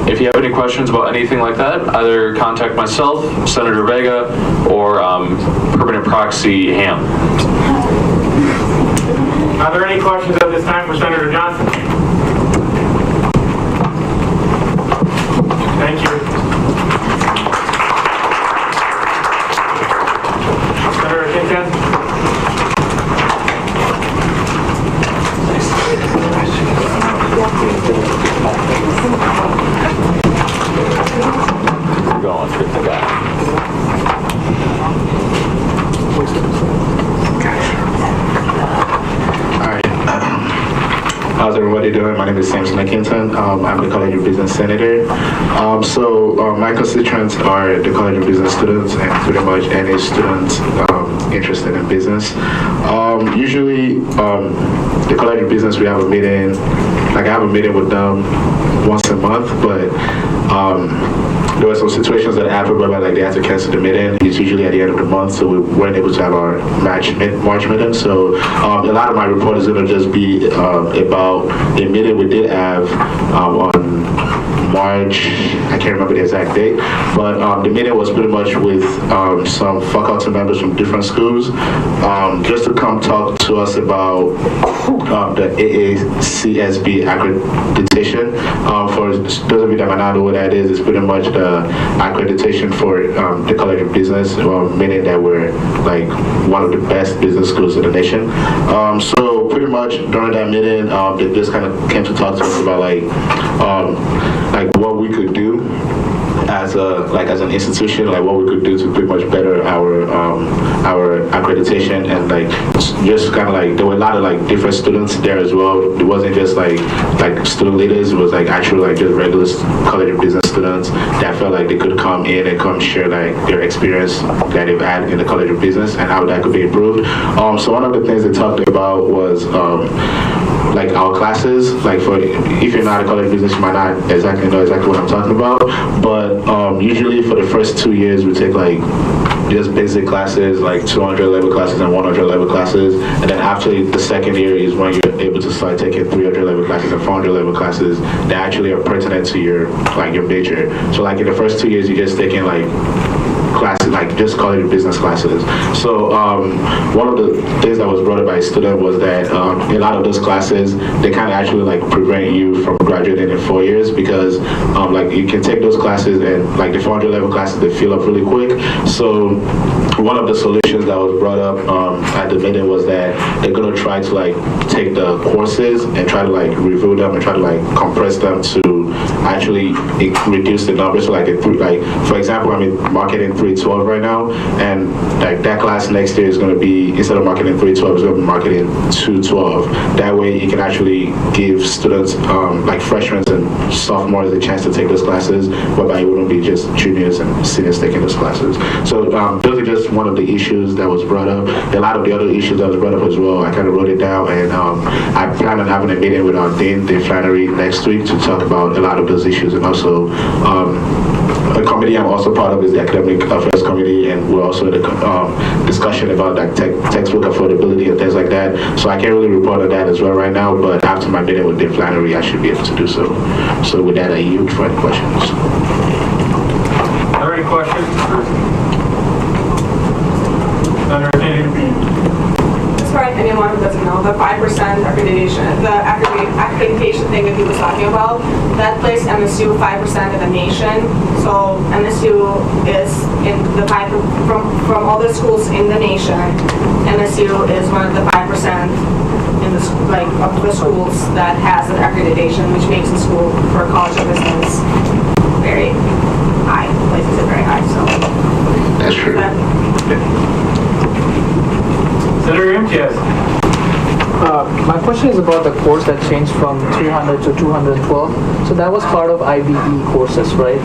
if you have any questions about anything like that, either contact myself, Senator Vega, or Permanent Proxy Ham. Are there any questions at this time for Senator Johnson? Thank you. Senator Kincaid? We're going with the guy. How's everybody doing? My name is Samson Akinton. I'm the College of Business Senator. My constituents are the College of Business students and pretty much any students interested in business. Usually, the College of Business, we have a meeting, I have a meeting with them once a month, but there were some situations that happened where they had to cancel the meeting. It's usually at the end of the month, so we weren't able to have our March meeting. So a lot of my report is going to just be about a meeting we did have on March, I can't remember the exact date, but the meeting was pretty much with some faculty members from different schools, just to come talk to us about the AACSB accreditation. For those of you that might not know what that is, it's pretty much the accreditation for the College of Business, meaning that we're like one of the best business schools in the nation. So pretty much during that meeting, they just kind of came to talk to us about like what we could do as an institution, like what we could do to pretty much better our accreditation, and just kind of there were a lot of different students there as well. It wasn't just like student leaders. It was actually just regular College of Business students that felt like they could come in and come share their experience that they've had in the College of Business and how that could be improved. So one of the things they talked about was our classes. If you're not a College of Business, you might not know exactly what I'm talking about, but usually for the first 2 years we take just basic classes, 200 level classes and 100 level classes, and then after the second year is when you're able to start taking 300 level classes and 400 level classes that actually are pertinent to your major. So in the first 2 years you're just taking classes, just College of Business classes. So one of the things that was brought up by a student was that a lot of those classes, they kind of actually prevent you from graduating in 4 years, because you can take those classes and the 400 level classes, they fill up really quick. So one of the solutions that was brought up at the meeting was that they're going to try to take the courses and try to review them and try to compress them to actually reduce the numbers. So for example, I'm in marketing 312 right now, and that class next year is going to be, instead of marketing 312, it's going to be marketing 212. That way you can actually give students freshmen and sophomores a chance to take those classes, whereby it wouldn't be just juniors and seniors taking those classes. So those are just one of the issues that was brought up. A lot of the other issues that was brought up as well, I kind of wrote it down, and I plan on having a meeting with our Dean Flannery next week to talk about a lot of those issues. And also a committee I'm also part of is the Academic Affairs Committee, and we're also in a discussion about textbook affordability and things like that. So I can't really report on that as well right now, but after my meeting with Dean Flannery, I should be able to do so. So with that, I yield for any questions. Are there any questions? Just for anyone who doesn't know, the 5% accreditation, the accreditation thing that he was talking about, that placed MSU 5% in the nation. So MSU is in the 5 from all the schools in the nation. MSU is one of the 5% in the of the schools that has an accreditation, which makes the school for college of business very high. Places it very high. So That's true. Senator Imtiaz. My question is about the course that changed from 300 to 212. So that was part of IBE courses, right?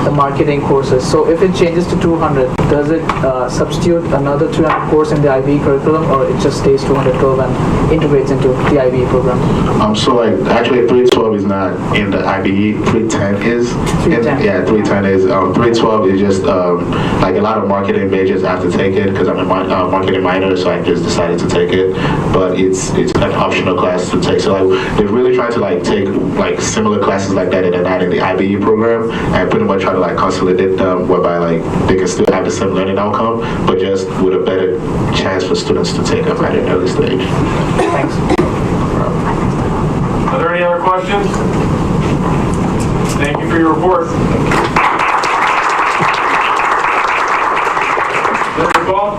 The marketing courses. So if it changes to 200, does it substitute another 300 course in the IBE curriculum, or it just stays 212 and integrates into the IBE program? So like actually 312 is not in the IBE. 310 is. 310. Yeah, 310 is. 312 is just like a lot of marketing majors have to take it because I'm a marketing minor, so I just decided to take it. But it's an optional class to take. So like they're really trying to like take like similar classes like that and they're not in the IBE program and pretty much try to like consolidate them whereby like they can still have the same learning outcome, but just with a better chance for students to take them at an early stage. Thanks. Are there any other questions? Thank you for your report. Senator Paul?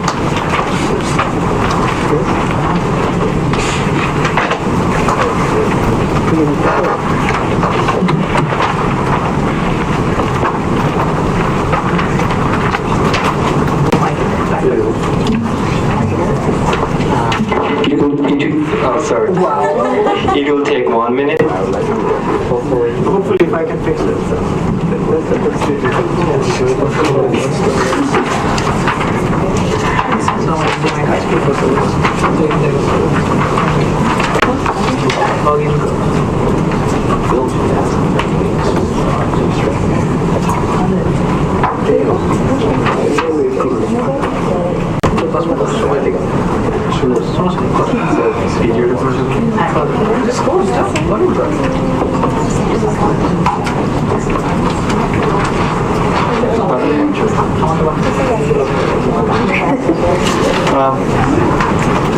Sorry. It will take 1 minute. Hopefully if I can fix it.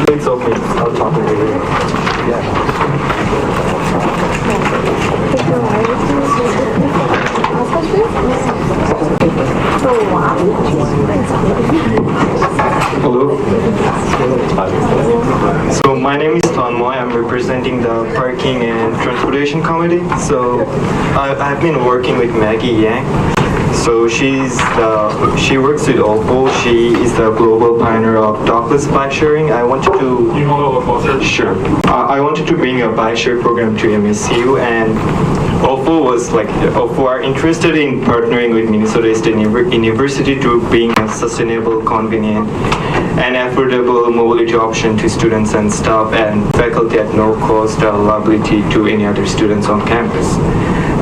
It's okay. I'll talk to you later. Hello. So my name is Tanmoy. I'm representing the Parking and Transportation Committee. So I've been working with Maggie Yang. So she works with Oppo. She is the global pioneer of dockless bike sharing. I wanted to. Can you hold a little closer? Sure. I wanted to bring a bike share program to MSU, and Oppo are interested in partnering with Minnesota State University to bring a sustainable, convenient, and affordable mobility option to students and staff and faculty at no cost or liability to any other students on campus.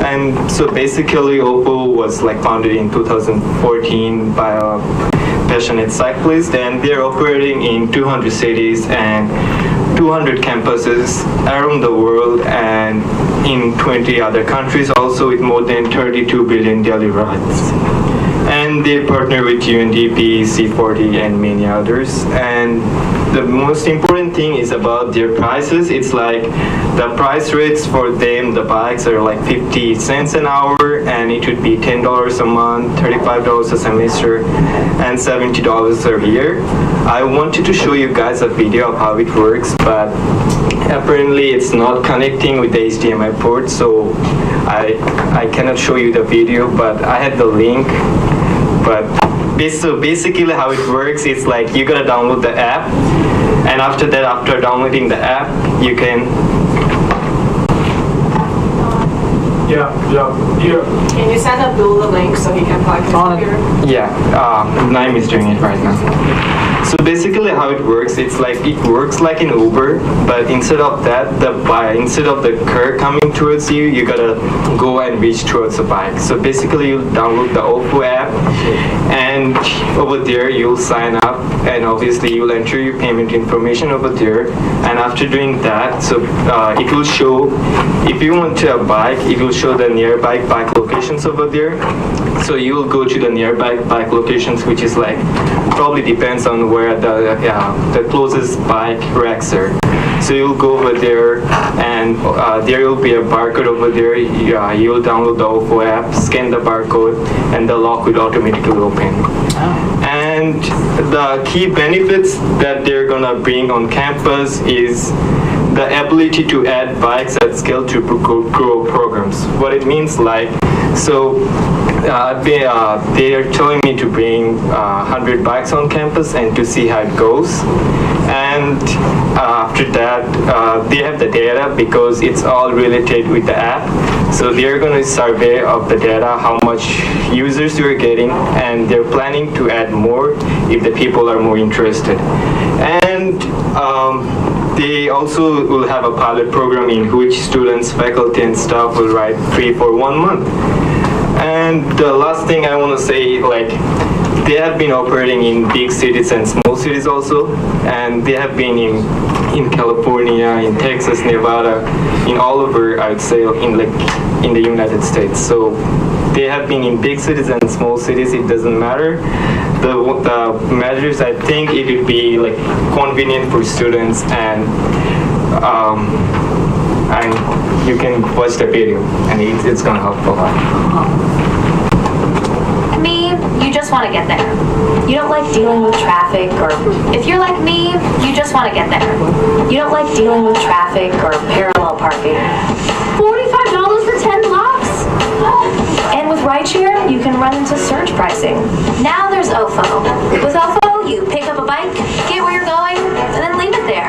And so basically Oppo was founded in 2014 by a passionate cyclist, and they're operating in 200 cities and 200 campuses around the world and in 20 other countries, also with more than 32 billion daily rides. And they partner with UNDP, C40, and many others. And the most important thing is about their prices. It's like the price rates for them, the bikes are 50 cents an hour, and it would be $10 a month, $35 a semester, and $70 a year. I wanted to show you guys a video of how it works, but apparently it's not connecting with the HDMI port, so I cannot show you the video, but I had the link. But so basically how it works, it's you gotta download the app, and after that, after downloading the app, you can. Yeah. Can you send Abdul the link so he can plug his computer? Yeah, Naim is doing it right now. So basically how it works, it works like an Uber, but instead of that, instead of the car coming towards you, you gotta go and reach towards the bike. So basically you download the Oppo app, and over there you'll sign up, and obviously you'll enter your payment information over there, and after doing that, so it will show, if you want a bike, it will show the nearby bike locations over there. So you'll go to the nearby bike locations, which is like, probably depends on where the closest bike racks are. So you'll go over there, and there will be a barcode over there. You'll download the OFO app, scan the barcode, and the lock will automatically open. And the key benefits that they're gonna bring on campus is the ability to add bikes at scale to grow programs. What it means, like, so they are telling me to bring 100 bikes on campus and to see how it goes. And after that, they have the data because it's all related with the app. So they're going to survey of the data, how much users you're getting, and they're planning to add more if the people are more interested. And they also will have a pilot program in which students, faculty, and staff will ride free for 1 month. And the last thing I want to say, like, they have been operating in big cities and small cities also, and they have been in California, in Texas, Nevada, in all over, I would say, in the United States. So they have been in big cities and small cities. It doesn't matter. The measures, I think it would be like convenient for students, and you can watch the video, and it's gonna help a lot. Me, you just want to get there. You don't like dealing with traffic, or if you're like me, you just want to get there. You don't like dealing with traffic or parallel parking. $45 for 10 blocks? And with rideshare, you can run into surge pricing. Now there's OFO. With OFO, you pick up a bike, get where you're going, and then leave it there.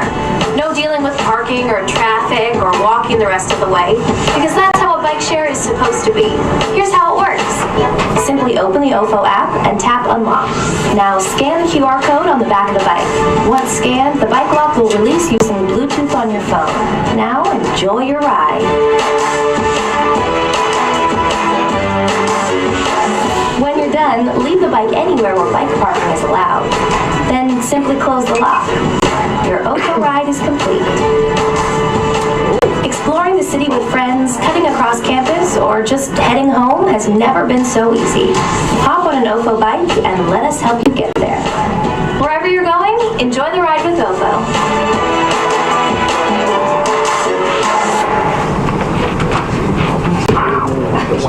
No dealing with parking or traffic or walking the rest of the way, because that's how a bike share is supposed to be. Here's how it works. Simply open the OFO app and tap unlock. Now scan the QR code on the back of the bike. Once scanned, the bike lock will release using Bluetooth on your phone. Now enjoy your ride. When you're done, leave the bike anywhere where bike parking is allowed. Then simply close the lock. Your OFO ride is complete. Exploring the city with friends, cutting across campus, or just heading home has never been so easy. Hop on an OFO bike and let us help you get there. Wherever you're going, enjoy the ride with OFO.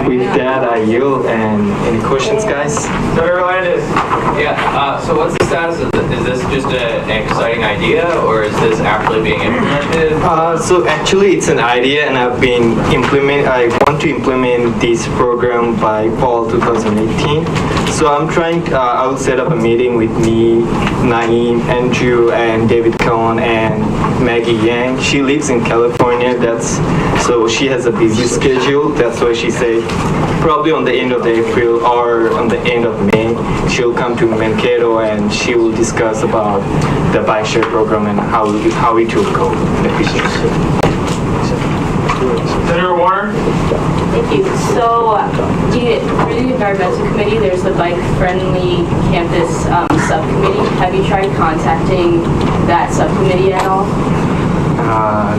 With that, I yield. And any questions, guys? Senator Landis. Yeah, so what's the status of this? Is this just an exciting idea, or is this actually being implemented? So actually it's an idea, and I want to implement this program by fall 2018. So I'm trying, I will set up a meeting with me, Naeem, Andrew, and David Cohen, and Maggie Yang. She lives in California, so she has a busy schedule. That's why she said probably on the end of April or on the end of May, she'll come to Mankato and she will discuss about the bike share program and how it will go in the future. Senator Warner? Thank you. So, through the environmental committee, there's the bike-friendly campus subcommittee. Have you tried contacting that subcommittee at all?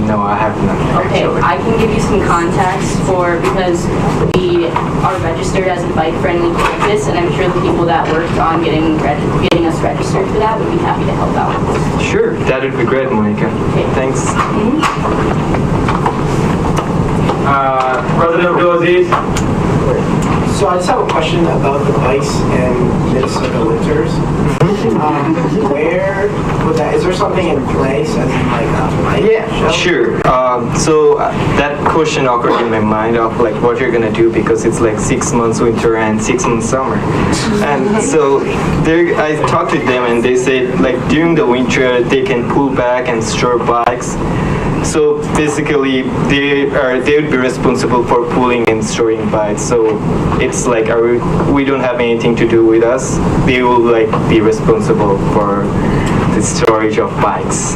No, I have not. Okay, actually. I can give you some contacts because we are registered as a bike-friendly campus, and I'm sure the people that worked on getting us registered for that would be happy to help out. Sure, that would be great, Monica. Okay. Thanks. President Abdulaziz? So I just have a question about the bikes and Minnesota winters. Where would that, is there something in place as in like a bike show? Sure. So that question occurred in my mind of like what you're gonna do, because it's like 6 months winter and 6 months summer. And so I talked to them and they said like during the winter they can pull back and store bikes. So basically, they would be responsible for pulling and storing bikes. So it's like we don't have anything to do with us. They will like be responsible for the storage of bikes.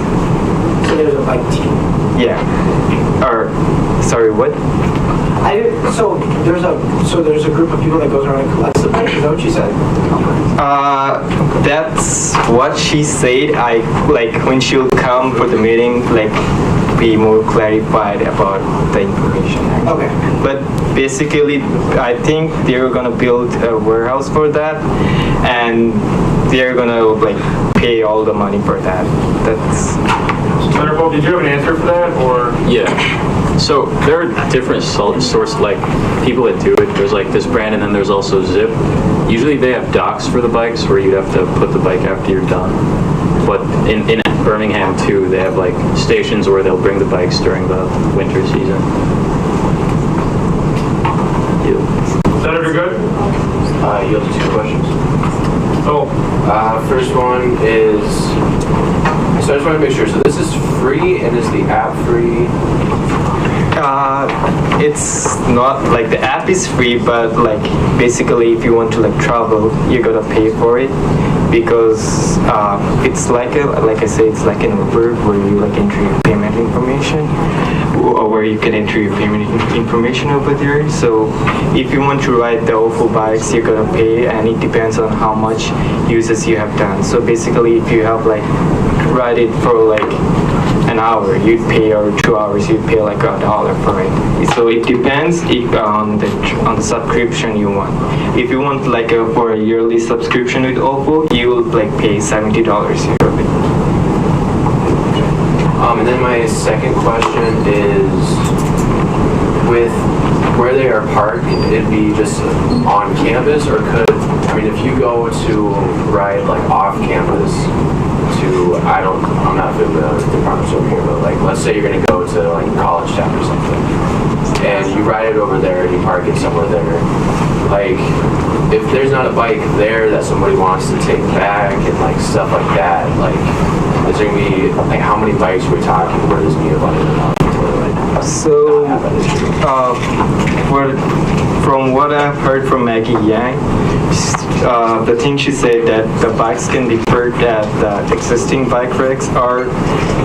So there's a bike team. Yeah. Or, sorry, what? So there's a group of people that goes around and collects the bikes. Is that what you said? That's what she said. I like when she'll come for the meeting, like be more clarified about the information. Okay. But basically, I think they're gonna build a warehouse for that, and they're gonna like pay all the money for that. That's. Senator Pope, did you have an answer for that, or? Yeah. So there are different source, like people that do it. There's like this brand, and then there's also Zip. Usually they have docks for the bikes where you have to put the bike after you're done. But in Birmingham too, they have like stations where they'll bring the bikes during the winter season. Senator Good? You have 2 questions. Oh. First one is, so I just want to make sure, so this is free, and is the app free? It's not like the app is free, but like basically if you want to like travel, you gotta pay for it because it's like I say, it's like an Uber where you like enter your payment information, or where you can enter your payment information over there. So if you want to ride the OFO bikes, you gotta pay, and it depends on how much uses you have done. So basically, if you have like ride it for like an hour, you'd pay, or 2 hours, you'd pay like $1 for it. So it depends on the subscription you want. If you want like for a yearly subscription with OFO, you will like pay $70 yearly. And then my second question is, with where they are parked, it'd be just on campus, or if you go to ride like off campus to, I'm not familiar with the departments over here, but like, let's say you're gonna go to like College Town or something, and you ride it over there and you park it somewhere there, like, if there's not a bike there that somebody wants to take back and like stuff like that, like, is there gonna be, like, how many bikes are we talking where there's gonna be abundant enough? So, from what I've heard from Maggie Yang, the thing she said that the bikes can be parked at the existing bike racks, or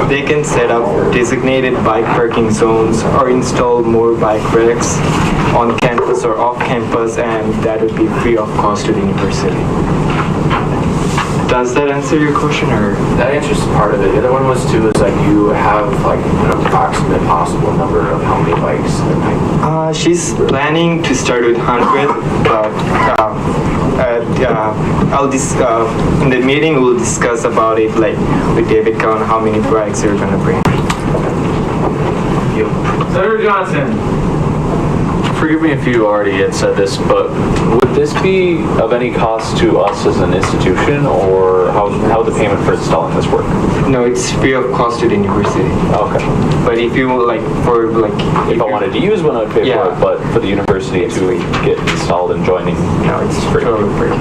they can set up designated bike parking zones or install more bike racks on campus or off campus, and that would be free of cost to the university. Does that answer your question, or? That answers part of it. The other one was too, is like you have like an approximate possible number of how many bikes there might be. She's planning to start with 100, but in the meeting we'll discuss about it, like with David Cohn, how many bikes you're gonna bring. Senator Johnson. Forgive me if you already had said this, but would this be of any cost to us as an institution, or how would the payment for installing this work? No, it's free of cost to the university. Okay. But if you like, if I wanted to use one, I'd pay for it. But for the university to get installed and joining, no, it's free. Totally free.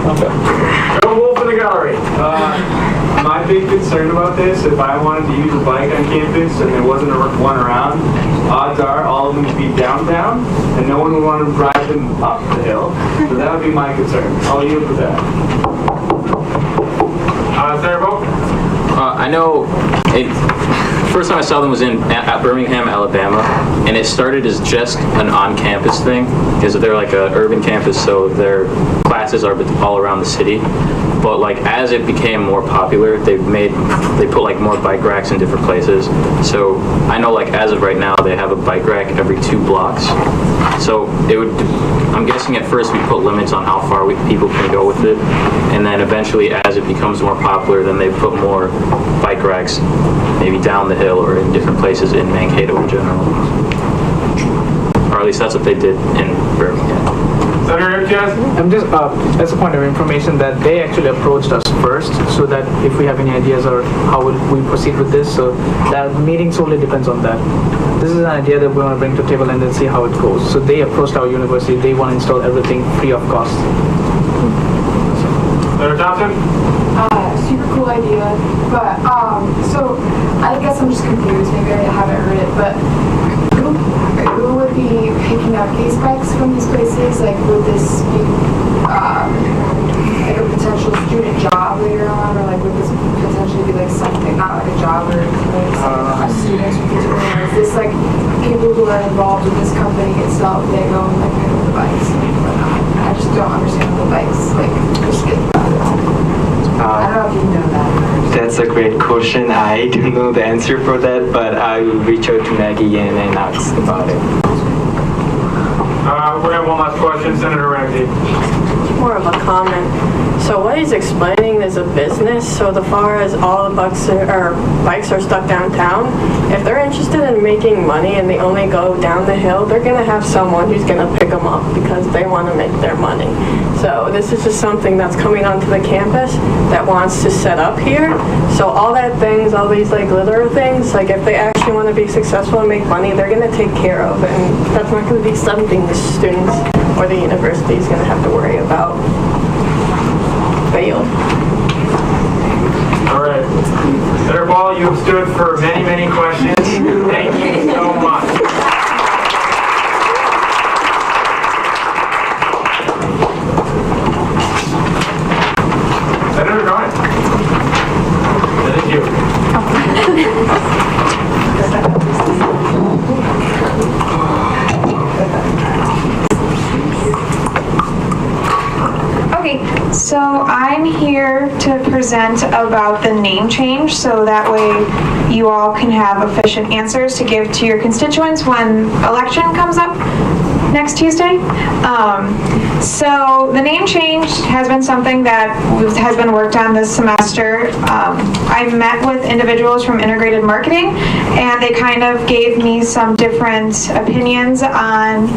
Okay. Joe Wolf in the gallery. My big concern about this, if I wanted to use a bike on campus and there wasn't one around, odds are all of them would be downtown, and no one would want to drive them up the hill. So that would be my concern. I'll yield with that. Senator Pope? I know first time I saw them was at Birmingham, Alabama, and it started as just an on-campus thing, because they're like an urban campus, so their classes are all around the city. But like as it became more popular, they put like more bike racks in different places. So I know like as of right now, they have a bike rack every 2 blocks. So I'm guessing at first we put limits on how far people can go with it, and then eventually as it becomes more popular, then they put more bike racks maybe down the hill or in different places in Mankato in general. Or at least that's what they did in Birmingham. Senator Jazz? I'm just, as a point of information, that they actually approached us first, so that if we have any ideas or how will we proceed with this, so that meeting solely depends on that. This is an idea that we want to bring to the table and then see how it goes. So they approached our university, they want to install everything free of cost. Senator Thompson? Super cool idea, but so I guess I'm just confused, maybe I haven't heard it, but who would be picking up these bikes from these places? Like, would this be like a potential student job later on, or like would this potentially be like something not like a job or something, it's like a students with this program? Is this like people who are involved with this company itself, they go and like pick up the bikes and whatnot? I just don't understand the bikes, like, just get about it. I don't know if you know that. That's a great question. I don't know the answer for that, but I will reach out to Maggie and ask about it. We're gonna have one last question, Senator Ramsey. More of a comment. So what he's explaining is a business, so the far as all the bikes are stuck downtown, if they're interested in making money and they only go down the hill, they're going to have someone who's going to pick them up because they want to make their money. So this is just something that's coming onto the campus that wants to set up here. So all that things, all these like glitter things, like if they actually want to be successful and make money, they're going to take care of it. And that's not going to be something the students or the university is going to have to worry about. Failed. All right. Senator Ball, you have stood for many, many questions. Thank you so much. Senator Garnet. That is you. Okay, so I'm here to present about the name change, so that way you all can have efficient answers to give to your constituents when election comes up next Tuesday. So the name change has been something that has been worked on this semester. I met with individuals from integrated marketing, and they kind of gave me some different opinions on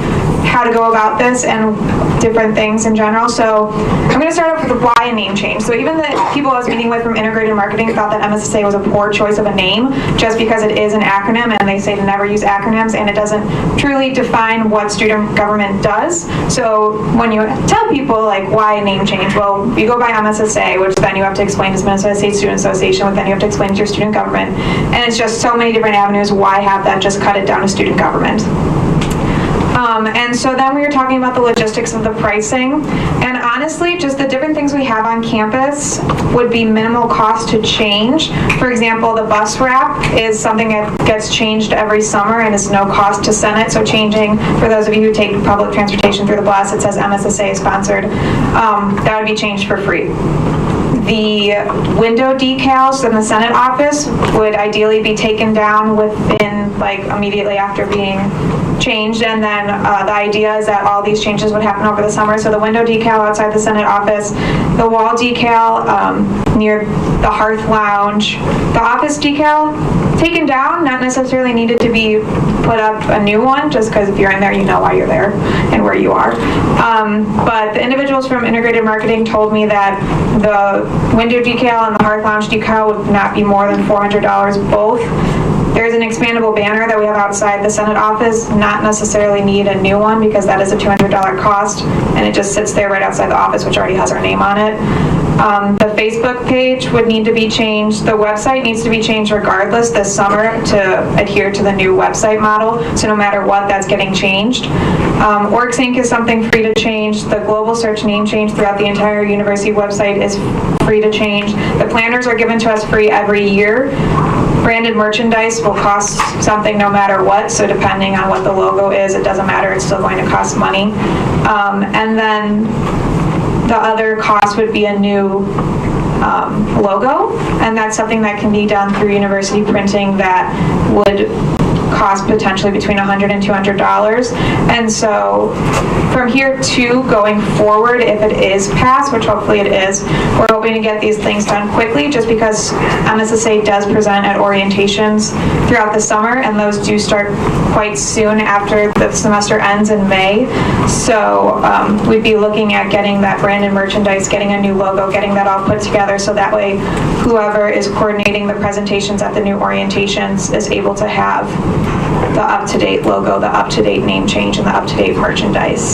how to go about this and different things in general. So I'm going to start off with the why name change. So even the people I was meeting with from integrated marketing thought that MSSA was a poor choice of a name just because it is an acronym, and they say to never use acronyms, and it doesn't truly define what student government does. So when you tell people like why a name change, well, you go by MSSA, which then you have to explain to Minnesota State Student Association, which then you have to explain to your student government, and it's just so many different avenues. Why have that? Just cut it down to student government. And so then we were talking about the logistics of the pricing, and honestly, just the different things we have on campus would be minimal cost to change. For example, the bus wrap is something that gets changed every summer and is no cost to Senate. So changing, for those of you who take public transportation through the bus, it says MSSA sponsored, that would be changed for free. The window decals in the Senate office would ideally be taken down within, like, immediately after being changed, and then the idea is that all these changes would happen over the summer. So the window decal outside the Senate office, the wall decal near the Hearth Lounge, the office decal taken down, not necessarily needed to be put up a new one, just because if you're in there, you know why you're there and where you are. But the individuals from integrated marketing told me that the window decal and the Hearth Lounge decal would not be more than $400 both. There's an expandable banner that we have outside the Senate office, not necessarily need a new one because that is a $200 cost, and it just sits there right outside the office, which already has our name on it. The Facebook page would need to be changed. The website needs to be changed regardless this summer to adhere to the new website model. So no matter what, that's getting changed. OrgSync is something free to change. The global search name change throughout the entire university website is free to change. The planners are given to us free every year. Branded merchandise will cost something no matter what, so depending on what the logo is, it doesn't matter, it's still going to cost money. And then the other cost would be a new logo, and that's something that can be done through university printing that would cost potentially between $100 and $200. And so from here to going forward, if it is passed, which hopefully it is, we're hoping to get these things done quickly just because MSSA does present at orientations throughout the summer, and those do start quite soon after the semester ends in May. So we'd be looking at getting that branded merchandise, getting a new logo, getting that all put together so that way whoever is coordinating the presentations at the new orientations is able to have the up-to-date logo, the up-to-date name change, and the up-to-date merchandise.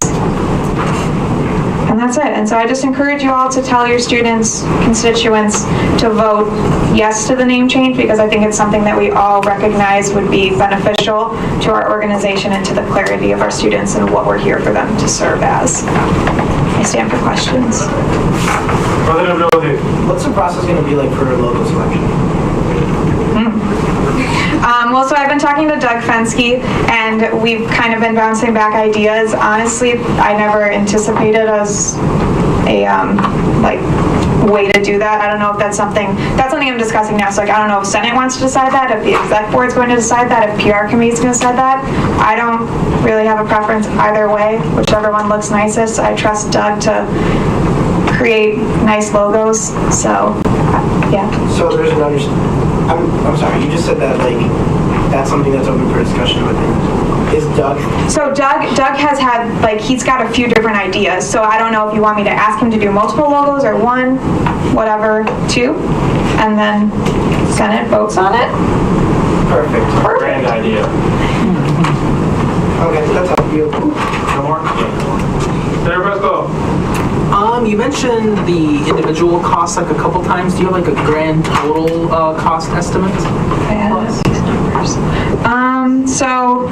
And that's it. And so I just encourage you all to tell your students, constituents, to vote yes to the name change because I think it's something that we all recognize would be beneficial to our organization and to the clarity of our students and what we're here for them to serve as. I stand for questions. What's the process going to be like for logo selection? Well, so I've been talking to Doug Fensky, and we've kind of been bouncing back ideas. Honestly, I never anticipated us a way to do that. I don't know if that's something I'm discussing now. So I don't know if Senate wants to decide that, if the exec board's going to decide that, if PR committee's going to decide that. I don't really have a preference either way, whichever one looks nicest. I trust Doug to create nice logos. So yeah. So there's an I'm sorry, you just said that that's something that's open for discussion with him. Is Doug? So Doug has had, he's got a few different ideas. So I don't know if you want me to ask him to do multiple logos or one, whatever, two, and then Senate votes on it. Perfect. Grand idea. Okay, that's up to you. No more? Senator Briscoe. You mentioned the individual costs a couple times. Do you have a grand total cost estimate? So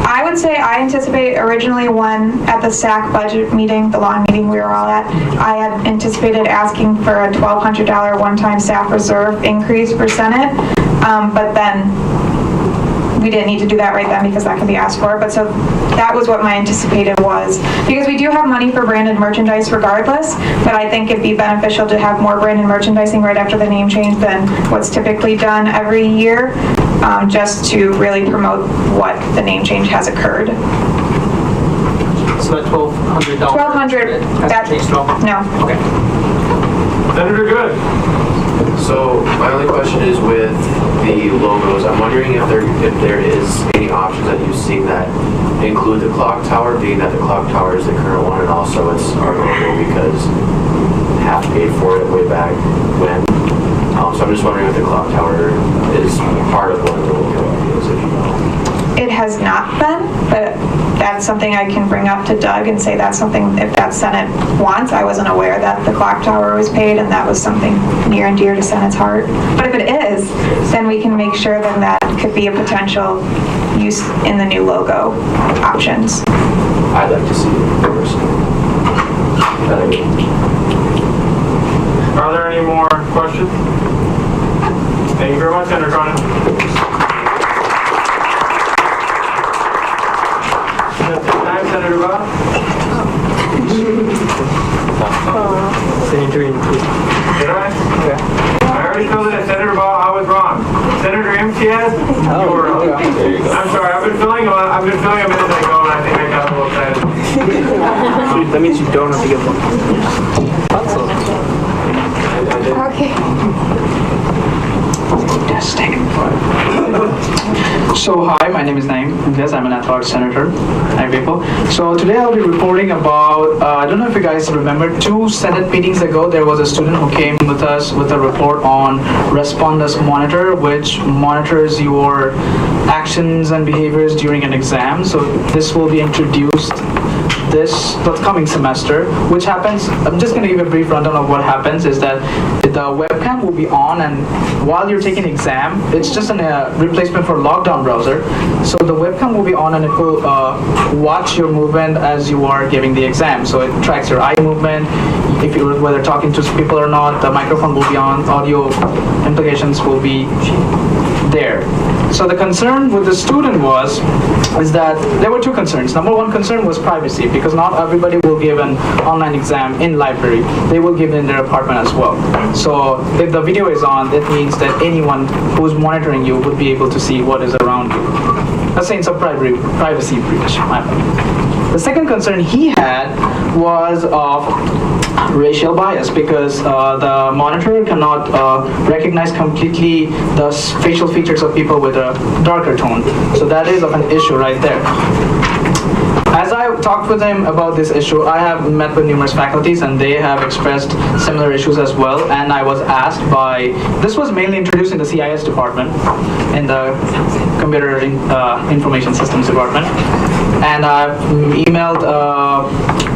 I would say I anticipate originally when at the SAC budget meeting, the long meeting we were all at, I had anticipated asking for a $1,200 one-time staff reserve increase for Senate, but then we didn't need to do that right then because that can be asked for. But so that was what my anticipated was. Because we do have money for branded merchandise regardless, but I think it'd be beneficial to have more branded merchandising right after the name change than what's typically done every year, just to really promote what the name change has occurred. So that $1,200. $1,200. Hasn't changed at all? No. Okay. Senator Good. So my only question is with the logos, I'm wondering if there is any options that you've seen that include the clock tower, being that the clock tower is the current one and also it's our logo because half paid for it way back when. So I'm just wondering if the clock tower is part of one of the logo ideas, if you know. It has not been, but that's something I can bring up to Doug and say that's something, if that Senate wants. I wasn't aware that the clock tower was paid, and that was something near and dear to Senate's heart. But if it is, then we can make sure then that could be a potential use in the new logo options. I'd like to see it personally. Are there any more questions? Thank you very much, Senator Cronin. Senator Bob? Did I? Yeah. I already told that Senator Bob I was wrong. Senator MTS, you were wrong. There you go. I'm sorry, I've been filling a minute ago and I think I got a little excited. That means you don't have to give one. Okay. So hi, my name is Naeem. Yes, I'm an athletic senator. Hi people. So today I'll be reporting about, I don't know if you guys remember, 2 Senate meetings ago, there was a student who came with us with a report on Respondus Monitor, which monitors your actions and behaviors during an exam. So this will be introduced this coming semester, which happens, I'm just going to give a brief rundown of what happens, is that the webcam will be on, and while you're taking exam, it's just a replacement for lockdown browser. So the webcam will be on and it will watch your movement as you are giving the exam. So it tracks your eye movement, if you're whether talking to people or not, the microphone will be on, audio implications will be there. So the concern with the student is that there were 2 concerns. Number 1 concern was privacy, because not everybody will give an online exam in library. They will give it in their apartment as well. So if the video is on, that means that anyone who's monitoring you would be able to see what is around you. That's saying it's a privacy breach. The second concern he had was of racial bias, because the monitor cannot recognize completely the facial features of people with a darker tone. So that is of an issue right there. As I talked with him about this issue, I have met with numerous faculties and they have expressed similar issues as well. And I was asked this was mainly introduced in the CIS department, in the Computer Information Systems department. and I've emailed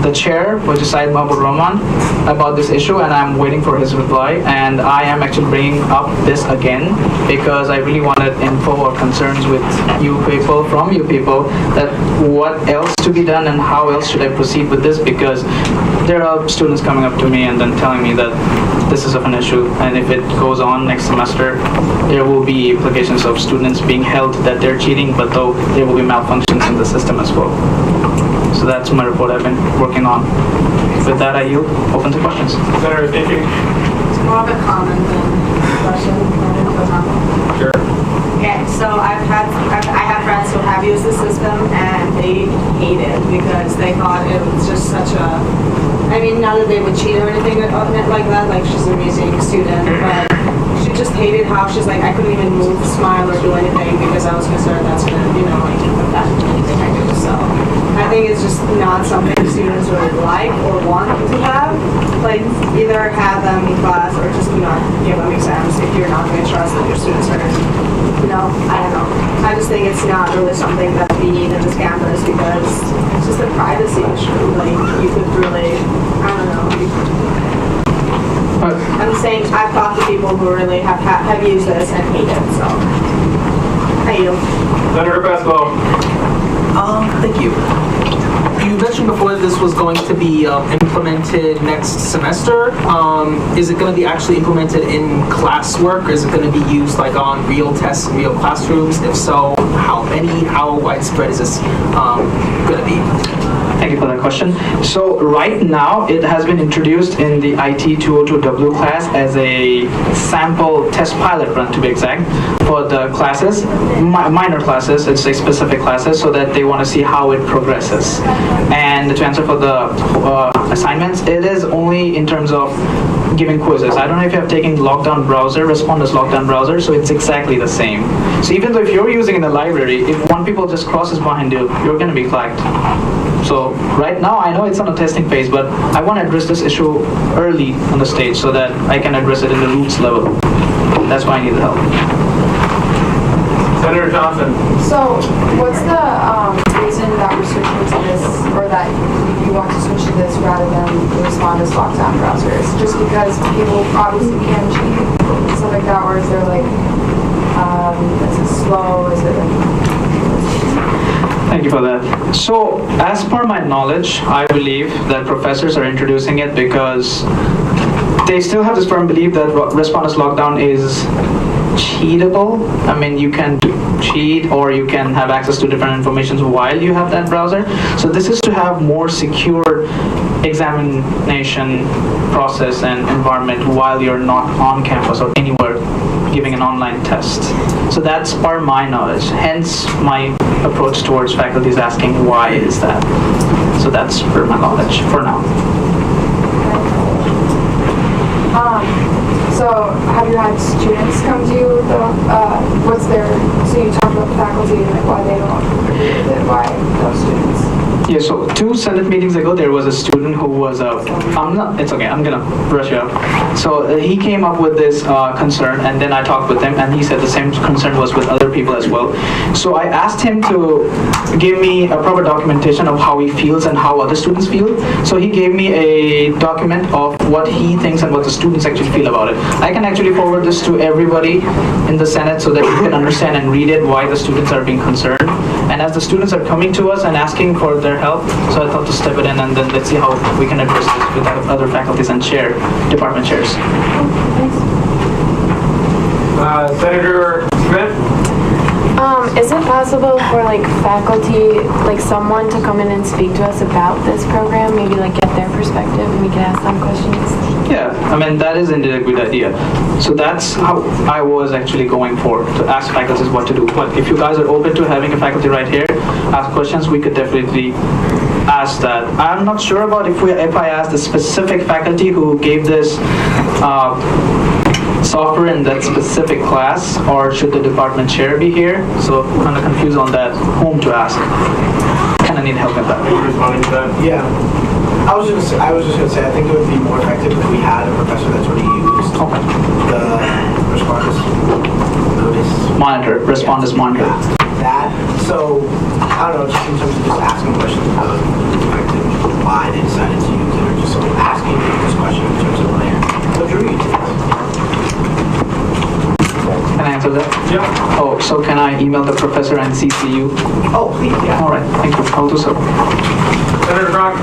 the chair, which is Syed Mahbub Rahman, about this issue, and I'm waiting for his reply. And I am actually bringing up this again because I really wanted info or concerns with from you people, that what else to be done and how else should I proceed with this, because there are students coming up to me and then telling me that this is of an issue, and if it goes on next semester, there will be implications of students being held that they're cheating, but though there will be malfunctions in the system as well. So that's my report I've been working on. With that, I yield open to questions. Senator, thank you. It's more of a comment than a question. Sure. Okay, so I have friends who have used the system and they hate it because they thought it was just such a, I mean, not that they would cheat or anything like that, like she's an amazing student, but she just hated how she's like, I couldn't even move, smile, or do anything because I was concerned that's gonna, like, affect anything I do. So I think it's just not something students really like or want to have. Like, either have them in class or just not give them exams if you're not going to trust that your students are, I don't know. I just think it's not really something that we need in this campus because it's just a privacy issue. Like, you could really, I don't know. I'm saying I've talked to people who really have used this and hate it, so. I yield. Senator Pascal. Thank you. You mentioned before this was going to be implemented next semester. Is it going to be actually implemented in classwork, or is it going to be used like on real tests in real classrooms? If so, how many? How widespread is this going to be? Thank you for that question. So right now, it has been introduced in the IT 202W class as a sample test pilot run, to be exact, for the classes, minor classes, it's a specific classes, so that they want to see how it progresses. And to answer for the assignments, it is only in terms of giving quizzes. I don't know if you have taken lockdown browser, respond as lockdown browser, so it's exactly the same. So even though if you're using in the library, if one people just crosses behind you, you're going to be flagged. So right now, I know it's on a testing phase, but I want to address this issue early on the stage so that I can address it in the roots level. That's why I need the help. Senator Johnson. So, what's the reason that we're switching to this, or that you want to switch to this rather than respond as lockdown browsers? Just because people obviously can cheat, stuff like that, or is there like, is it slow, is it like... Thank you for that. So, as per my knowledge, I believe that professors are introducing it because they still have this firm belief that respond as lockdown is cheatable. I mean, you can cheat or you can have access to different information while you have that browser. So this is to have more secure examination process and environment while you're not on campus or anywhere giving an online test. So that's per my knowledge. Hence my approach towards faculty is asking why is that. So that's per my knowledge for now. So have you had students come to you with so you talked about the faculty and like why they don't agree with it, why those students? Yeah, so 2 Senate meetings ago, there was a student who was, it's okay, I'm gonna brush you up. So he came up with this concern, and then I talked with him, and he said the same concern was with other people as well. So I asked him to give me a proper documentation of how he feels and how other students feel. So he gave me a document of what he thinks and what the students actually feel about it. I can actually forward this to everybody in the Senate so that you can understand and read it why the students are being concerned. And as the students are coming to us and asking for their help, so I thought to step it in and then let's see how we can address this with other faculties and department chairs. Senator Smith? Is it possible for like faculty, like someone to come in and speak to us about this program, maybe like get their perspective and we can ask them questions? Yeah, I mean, that is indeed a good idea. So that's how I was actually going for, to ask faculties what to do. But if you guys are open to having a faculty right here, ask questions, we could definitely ask that. I'm not sure about if I asked the specific faculty who gave this software in that specific class, or should the department chair be here? So I'm kind of confused on that, whom to ask. Kind of need help with that. Are you responding to that? Yeah. I was just gonna say, I think it would be more effective if we had a professor that's already used the respondus notice. Monitor, respondus monitor. That So, I don't know, just in terms of just asking questions about why they decided to use it, or just asking this question in terms of like, what drew you to this? Can I answer that? Yeah. Oh, so can I email the professor and CC you? Oh, please, yeah. All right, thank you. I'll do so. Senator Brock?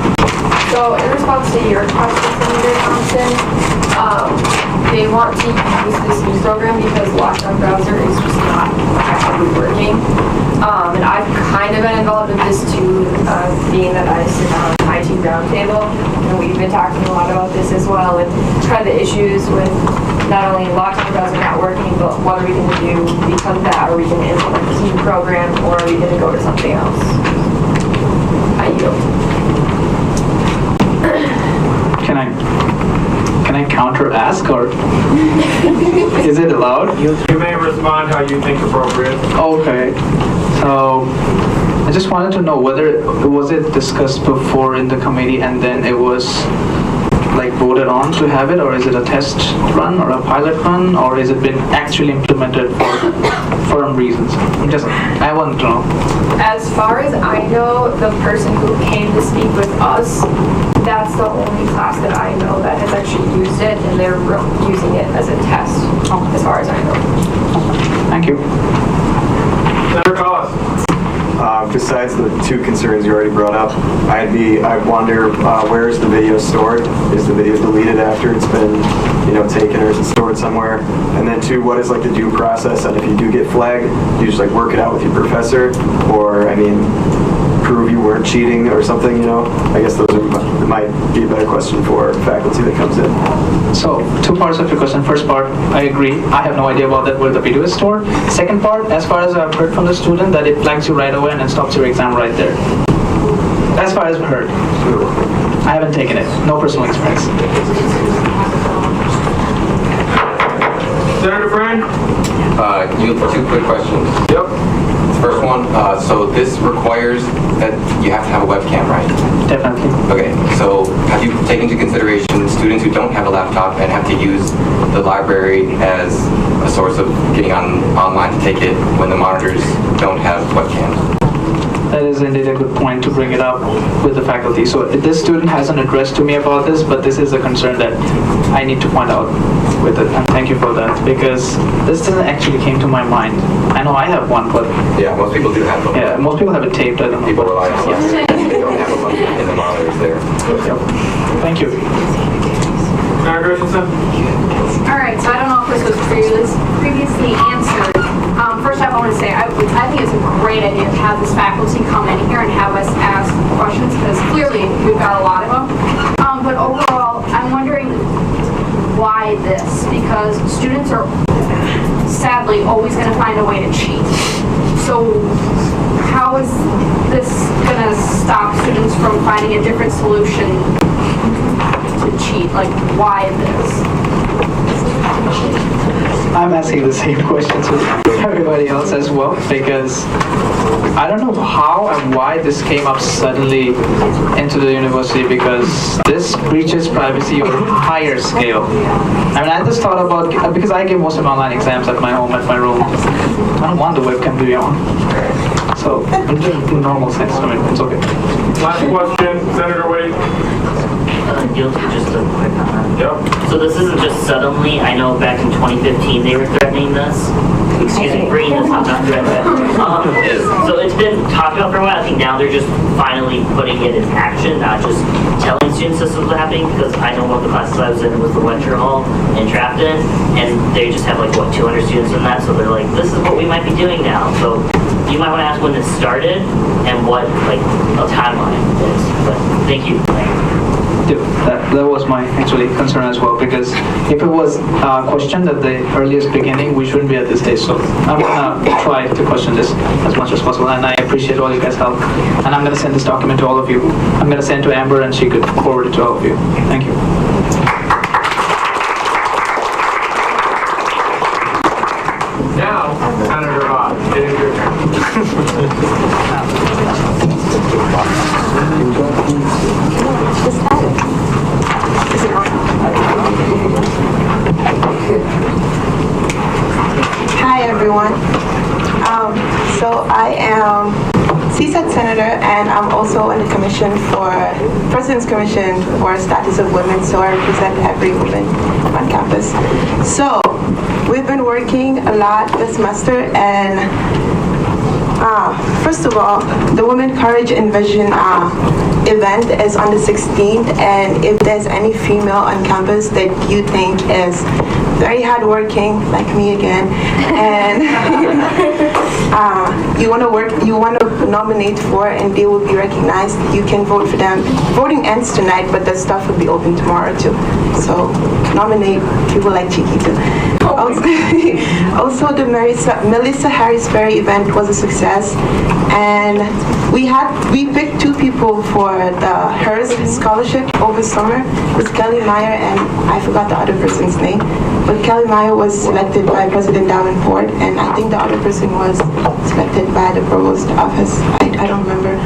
So in response to your question, Senator Thompson, they want to use this news program because Lockdown Browser is just not actually working. And I've kind of been involved with this too, being that I sit on IT Roundtable, and we've been talking a lot about this as well, and kind of the issues with not only Lockdown Browser not working, but what are we going to do because of that? Are we going to implement this new program, or are we going to go to something else? I yield. Can I counter ask, or is it allowed? You may respond how you think appropriate. Okay. So I just wanted to know whether was it discussed before in the committee and then it was like voted on to have it, or is it a test run or a pilot run, or has it been actually implemented for firm reasons? I want to know. As far as I know, the person who came to speak with us, that's the only class that I know that has actually used it, and they're using it as a test, as far as I know. Thank you. Senator Collins? Besides the two concerns you already brought up, I wonder where is the video stored? Is the video deleted after it's been, taken, or is it stored somewhere? And then two, what is like the due process? And if you do get flagged, you just like work it out with your professor, or prove you weren't cheating or something? I guess that might be a better question for faculty that comes in. So, two parts of your question. First part, I agree. I have no idea about that, where the video is stored. Second part, as far as I've heard from the student, that it flags you right away and it stops your exam right there. As far as I've heard. I haven't taken it. No personal experience. Senator Friend? Two quick questions. Yep. First one, so this requires that you have to have a webcam, right? Definitely. Okay, so have you taken into consideration students who don't have a laptop and have to use the library as a source of getting online to take it when the monitors don't have webcams? That is indeed a good point to bring it up with the faculty. So this student hasn't addressed to me about this, but this is a concern that I need to point out with it. And thank you for that, because this doesn't actually came to my mind. I know I have one, but... Yeah, most people do have them. Yeah, most people have it taped. I don't know. People rely on Yes. They don't have them in the monitors there. Yep. Thank you. Senator Christensen? All right, so I don't know if this was previously answered. First off, I want to say I think it's a great idea to have this faculty come in here and have us ask questions, because clearly we've got a lot of them. But overall, I'm wondering why this? Because students are sadly always going to find a way to cheat. So how is this going to stop students from finding a different solution to cheat? Like, why this? I'm asking the same question to everybody else as well, because I don't know how and why this came up suddenly into the university, because this breaches privacy on a higher scale. I just thought about, because I give most of my online exams at my home, at my room. I don't want the webcam to be on. So, in normal sense, it's okay. Last question, Senator Wade. Just a quick comment. Yep. So this isn't just suddenly. I know back in 2015 they were threatening this. Excuse me, bringing this up, not threatening. So it's been talked about for a while. I think now they're just finally putting it in action, not just telling students this was happening, because I know one of the classes I was in was the lecture hall in Trafton, and they just have 200 students in that, so they're like, this is what we might be doing now. So you might want to ask when this started and what a timeline is. But thank you. That was my actually concern as well, because if it was questioned at the earliest beginning, we shouldn't be at this stage. So I'm gonna try to question this as much as possible, and I appreciate all you guys' help. And I'm gonna send this document to all of you. I'm gonna send it to Amber, and she could forward it to all of you. Thank you. Now, Senator Bob, it is your turn. Hi everyone. So I am am CSAT Senator, and I'm also on the commission for President's Commission for Status of Women, so I represent every woman on campus. So we've been working a lot this semester, and first of all, the Women Courage and Vision event is on the 16th, and if there's any female on campus that you think is very hardworking, like me again, and you want to nominate for, and they will be recognized, you can vote for them. Voting ends tonight, but the stuff will be open tomorrow too. So nominate people like Chiki too. Also, the Melissa Harris-Berry event was a success, and we picked 2 people for the HERS scholarship over summer. It was Kelly Meyer and I forgot the other person's name, but Kelly Meyer was selected by President Davenport, and I think the other person was selected by the provost office. I don't remember.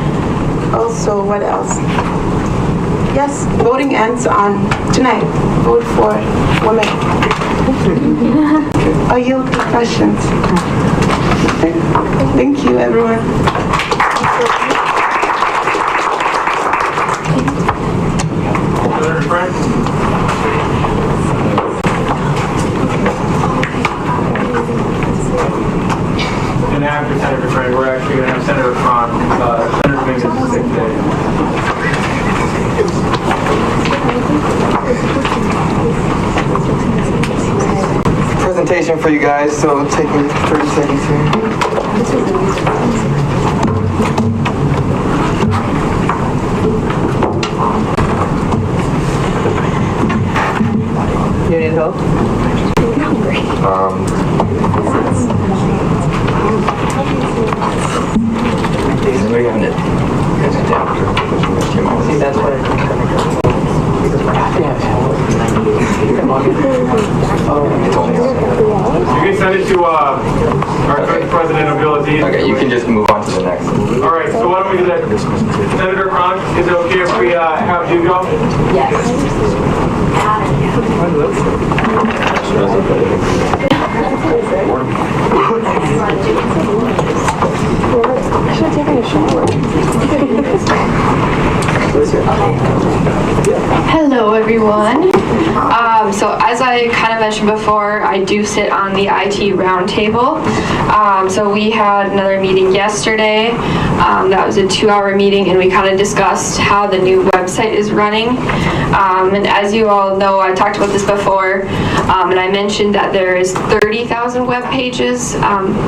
Also, what else? Yes, voting ends on tonight. Vote for women. I yield to questions. Thank you, everyone. Senator Frank? And after Senator Frank, we're actually going to have Senator Cron. Senator Dominguez is sick today. Presentation for you guys, so it'll take me 30 seconds here. You need help? See, that's why You can send it to our current president of Bill Aziz. Okay, you can just move on to the next. All right, so why don't we do that? Senator Cron, is it okay if we have you go? I should have taken a shower. Hello, everyone. So as I kind of mentioned before, I do sit on the IT roundtable. So we had another meeting yesterday. That was a 2-hour meeting, and we kind of discussed how the new website is running. And as you all know, I talked about this before, and I mentioned that there is 30,000 web pages.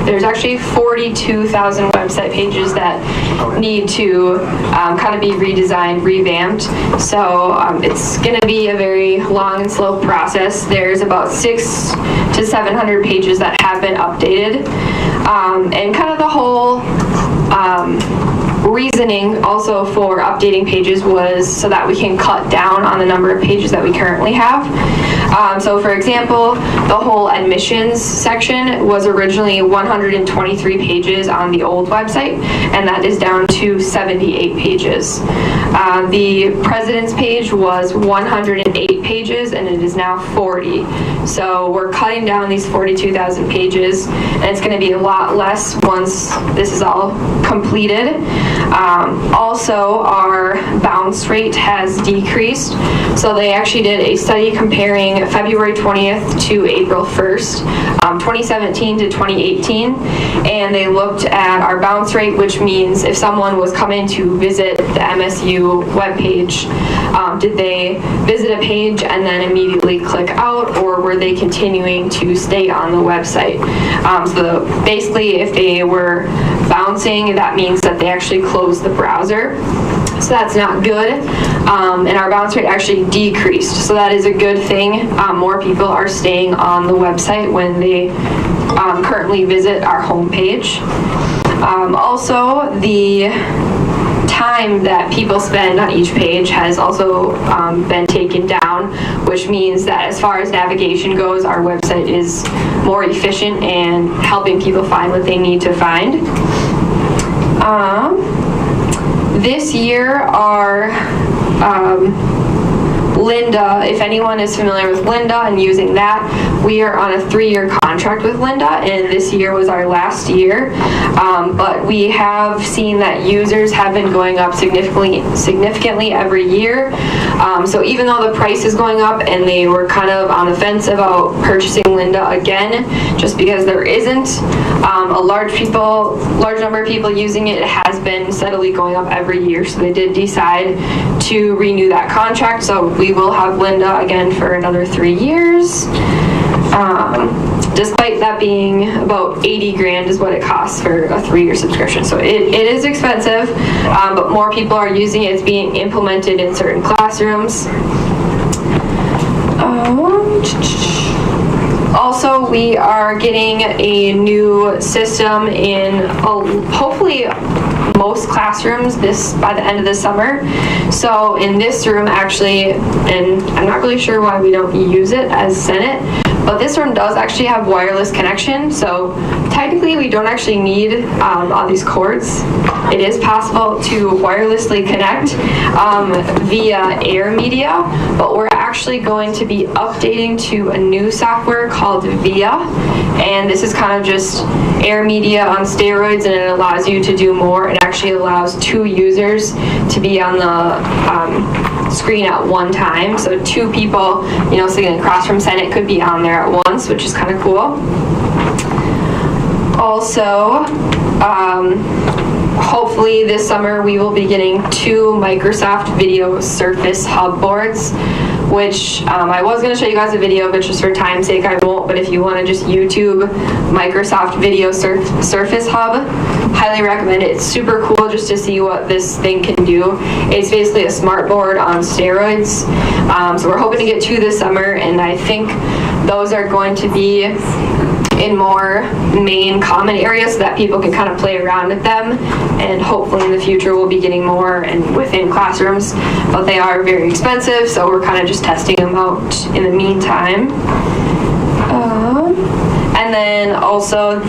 There's actually 42,000 website pages that need to kind of be redesigned, revamped. So it's going to be a very long and slow process. There's about 600 to 700 pages that have been updated. And kind of the whole reasoning also for updating pages was so that we can cut down on the number of pages that we currently have. So for example, the whole admissions section was originally 123 pages on the old website, and that is down to 78 pages. The president's page was 108 pages, and it is now 40. So we're cutting down these 42,000 pages, and it's going to be a lot less once this is all completed. Also, our bounce rate has decreased. So they actually did a study comparing February 20th to April 1st, 2017 to 2018, and they looked at our bounce rate, which means if someone was coming to visit the MSU webpage, did they visit a page and then immediately click out, or were they continuing to stay on the website? So basically, if they were bouncing, that means that they actually closed the browser. So that's not good, and our bounce rate actually decreased. So that is a good thing. More people are staying on the website when they currently visit our homepage. Also, the time that people spend on each page has also been taken down, which means that as far as navigation goes, our website is more efficient and helping people find what they need to find. This year, our Linda, if anyone is familiar with Linda and using that, we are on a 3-year contract with Linda, and this year was our last year. But we have seen that users have been going up significantly every year. So even though the price is going up and they were kind of on the fence about purchasing Linda again, just because there isn't a large number of people using it, it has been steadily going up every year. So they did decide to renew that contract. So we will have Linda again for another 3 years. Despite that being about 80 grand is what it costs for a 3-year subscription. So it is expensive, but more people are using it. It's being implemented in certain classrooms. Also, we are getting a new system in hopefully most classrooms by the end of the summer. So in this room actually, and I'm not really sure why we don't use it as Senate, but this room does actually have wireless connection. So technically we don't actually need all these cords. It is possible to wirelessly connect via Air Media, but we're actually going to be updating to a new software called VIA, and this is kind of just Air Media on steroids, and it allows you to do more. It actually allows 2 users to be on the screen at one time, so 2 people, sitting across from Senate could be on there at once, which is kind of cool. Also, hopefully this summer we will be getting 2 Microsoft Video Surface Hub boards, which I was going to show you guys a video, but just for time's sake I won't. But if you want to just YouTube Microsoft Video Surface Hub, highly recommend it. It's super cool just to see what this thing can do. It's basically a smart board on steroids. So we're hoping to get 2 this summer, and I think those are going to be in more main common areas so that people can kind of play around with them, and hopefully in the future we'll be getting more and within classrooms, but they are very expensive, so we're kind of just testing them out in the meantime. And then also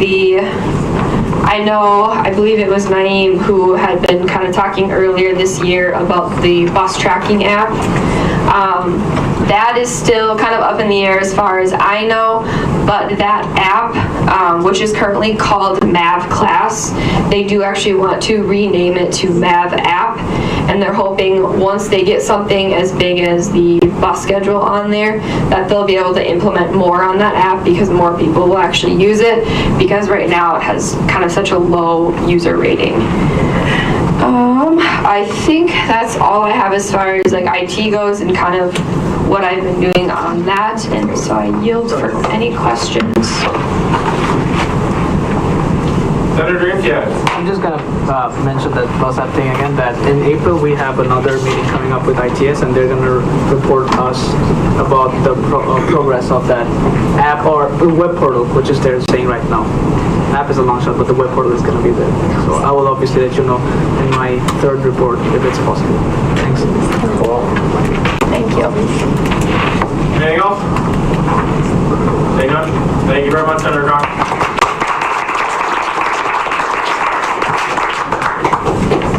I believe it was Naeem who had been kind of talking earlier this year about the bus tracking app. That is still kind of up in the air as far as I know, but that app, which is currently called Mav Class, they do actually want to rename it to Mav App, and they're hoping once they get something as big as the bus schedule on there, that they'll be able to implement more on that app because more people will actually use it, because right now it has kind of such a low user rating. I think that's all I have as far as IT goes and kind of what I've been doing on that, and so I yield for any questions. Senator, yes. I'm just gonna mention that bus app thing again, that in April we have another meeting coming up with ITS, and they're gonna report us about the progress of that app or web portal, which is they're saying right now. App is a long shot, but the web portal is gonna be there. So I will obviously let you know in my 3rd report if it's possible. Thanks. Thank you. Anything else? Thank you very much, Senator Cox.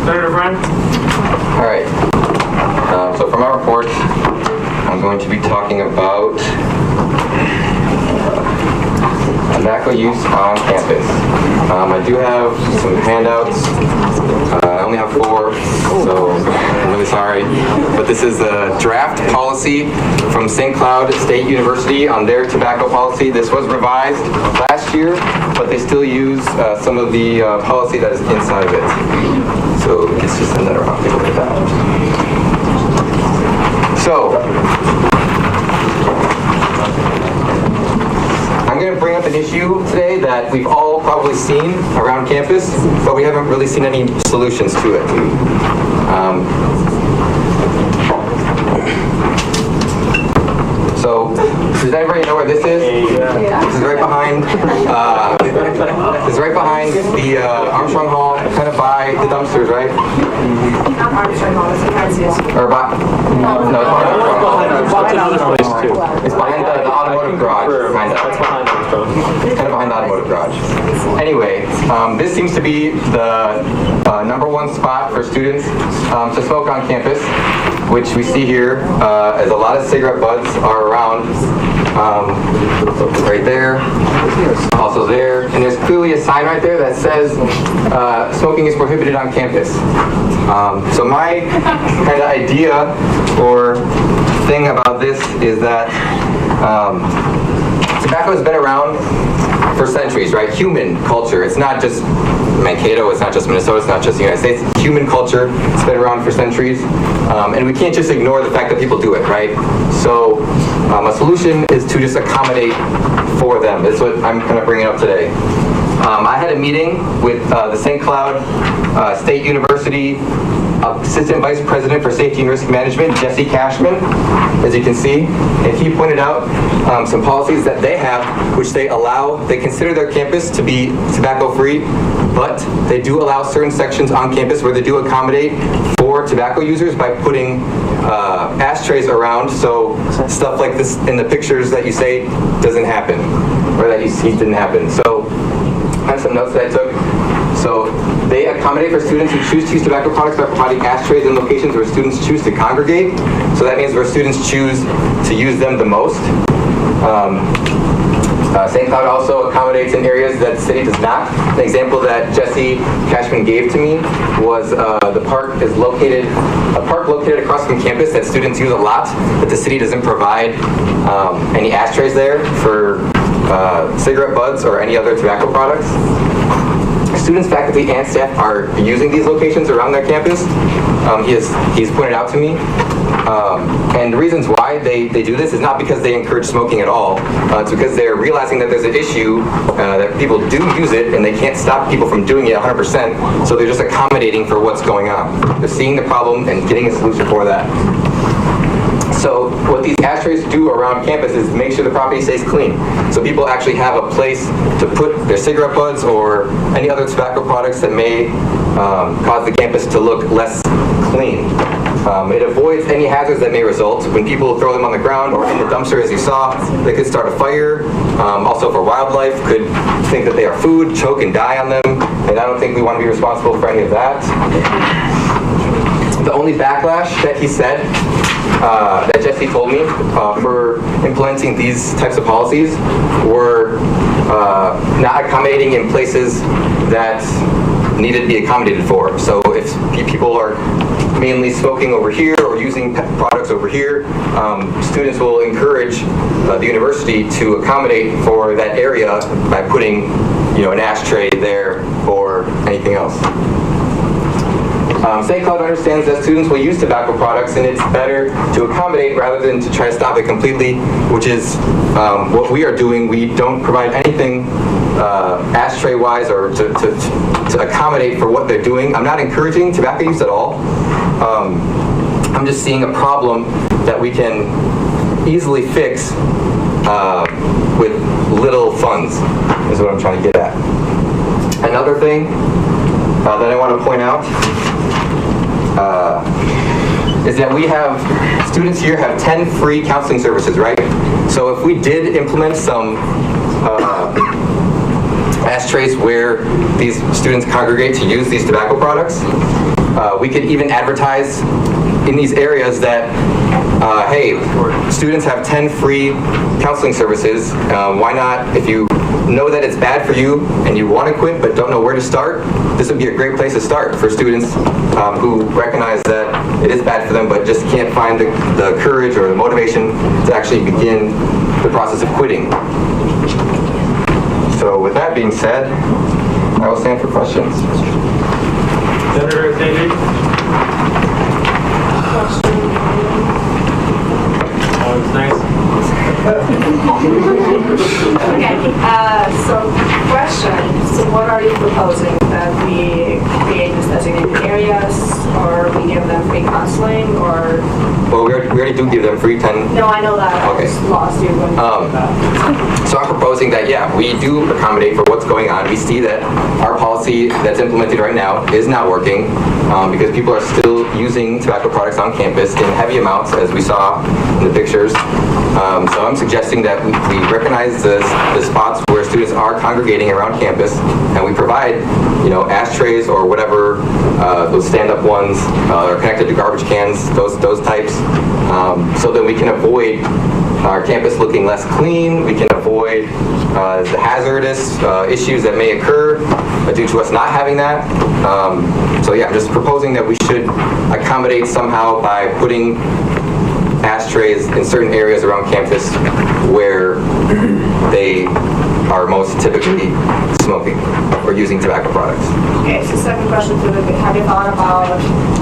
Senator Friend? All right. So for my report, I'm going to be talking about tobacco use on campus. I do have some handouts. I only have 4, so I'm really sorry. But this is a draft policy from St. Cloud State University on their tobacco policy. This was revised last year, but they still use some of the policy that is inside of it. So let's just send that around. Take a look at that. So, I'm going to bring up an issue today that we've all probably seen around campus, but we haven't really seen any solutions to it. So, does anybody know where this is? Yeah. This is right behind. This is right behind the Armstrong Hall, kind of by the dumpsters, right? Not Armstrong Hall, it's Francis. Or by? No, it's behind Armstrong. It's behind the automotive garage. Kind of behind the automotive garage. Anyway, this seems to be the #1 spot for students to smoke on campus, which we see here as a lot of cigarette butts are around. Right there, also there, and there's clearly a sign right there that says smoking is prohibited on campus. So my kind of idea or thing about this is that tobacco has been around for centuries, right? Human culture. It's not just Mankato, it's not just Minnesota, it's not just the United States. Human culture, it's been around for centuries. And we can't just ignore the fact that people do it, right? So a solution is to just accommodate for them. That's what I'm kind of bringing up today. I had a meeting with the St. Cloud State University Assistant Vice President for Safety and Risk Management, Jesse Cashman, as you can see, and he pointed out some policies that they have, which they consider their campus to be tobacco-free, but they do allow certain sections on campus where they do accommodate for tobacco users by putting ashtrays around, so stuff like this in the pictures that you say doesn't happen, or that you see didn't happen. So I have some notes that I took. So they accommodate for students who choose to use tobacco products by providing ashtrays in locations where students choose to congregate. So that means where students choose to use them the most. St. Cloud also accommodates in areas that the city does not. An example that Jesse Cashman gave to me was the park located across from campus that students use a lot, but the city doesn't provide any ashtrays there for cigarette butts or any other tobacco products. Students, faculty, and staff are using these locations around their campus. He's pointed out to me. And the reasons why they do this is not because they encourage smoking at all. It's because they're realizing that there's an issue, that people do use it, and they can't stop people from doing it 100%, so they're just accommodating for what's going on. They're seeing the problem and getting a solution for that. So what these ashtrays do around campus is make sure the property stays clean. So people actually have a place to put their cigarette butts or any other tobacco products that may cause the campus to look less clean. It avoids any hazards that may result. When people throw them on the ground or in the dumpster, as you saw, they could start a fire. Also for wildlife, could think that they are food, choke and die on them. And I don't think we want to be responsible for any of that. The only backlash that he said, that Jesse told me for implementing these types of policies were not accommodating in places that needed to be accommodated for. So if people are mainly smoking over here or using pet products over here, students will encourage the university to accommodate for that area by putting, an ashtray there or anything else. St. Cloud understands that students will use tobacco products, and it's better to accommodate rather than to try to stop it completely, which is what we are doing. We don't provide anything ashtray-wise or to accommodate for what they're doing. I'm not encouraging tobacco use at all. I'm just seeing a problem that we can easily fix with little funds, is what I'm trying to get at. Another thing that I want to point out is that we have, students here have 10 free counseling services, right? So if we did implement some ashtrays where these students congregate to use these tobacco products, we could even advertise in these areas that, hey, students have 10 free counseling services. Why not, if you know that it's bad for you and you want to quit but don't know where to start, this would be a great place to start for students who recognize that it is bad for them but just can't find the courage or the motivation to actually begin the process of quitting. So with that being said, I will stand for questions. Senator David? Oh, it's nice. Okay, so question, so what are you proposing? That that we create these designated areas, or we give them free counseling, or? Well, we already do give them free 10. No, I know that. Okay. I just lost you. So I'm proposing that, yeah, we do accommodate for what's going on. We see that our policy that's implemented right now is not working because people are still using tobacco products on campus in heavy amounts, as we saw in the pictures. So I'm suggesting that we recognize the spots where students are congregating around campus, and we provide, ashtrays or whatever, those stand-up ones are connected to garbage cans, those types, so that we can avoid our campus looking less clean. We can avoid the hazardous issues that may occur due to us not having that. So yeah, I'm just proposing that we should accommodate somehow by putting ashtrays in certain areas around campus where they are most typically smoking or using tobacco products. Okay, so second question to have you thought about,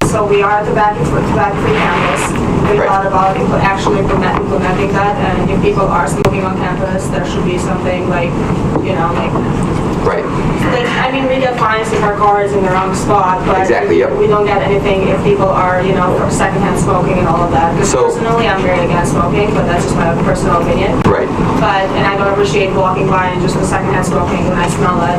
so we are tobacco-free campus. We thought about actually implementing that, and if people are smoking on campus, there should be something like, Right. I mean, we get fines if our car is in the wrong spot, but exactly, yep. We don't get anything if people are, for secondhand smoking and all of that. Because personally, I'm very against smoking, but that's just my personal opinion. Right. And I don't appreciate walking by and just the secondhand smoking when I smell it.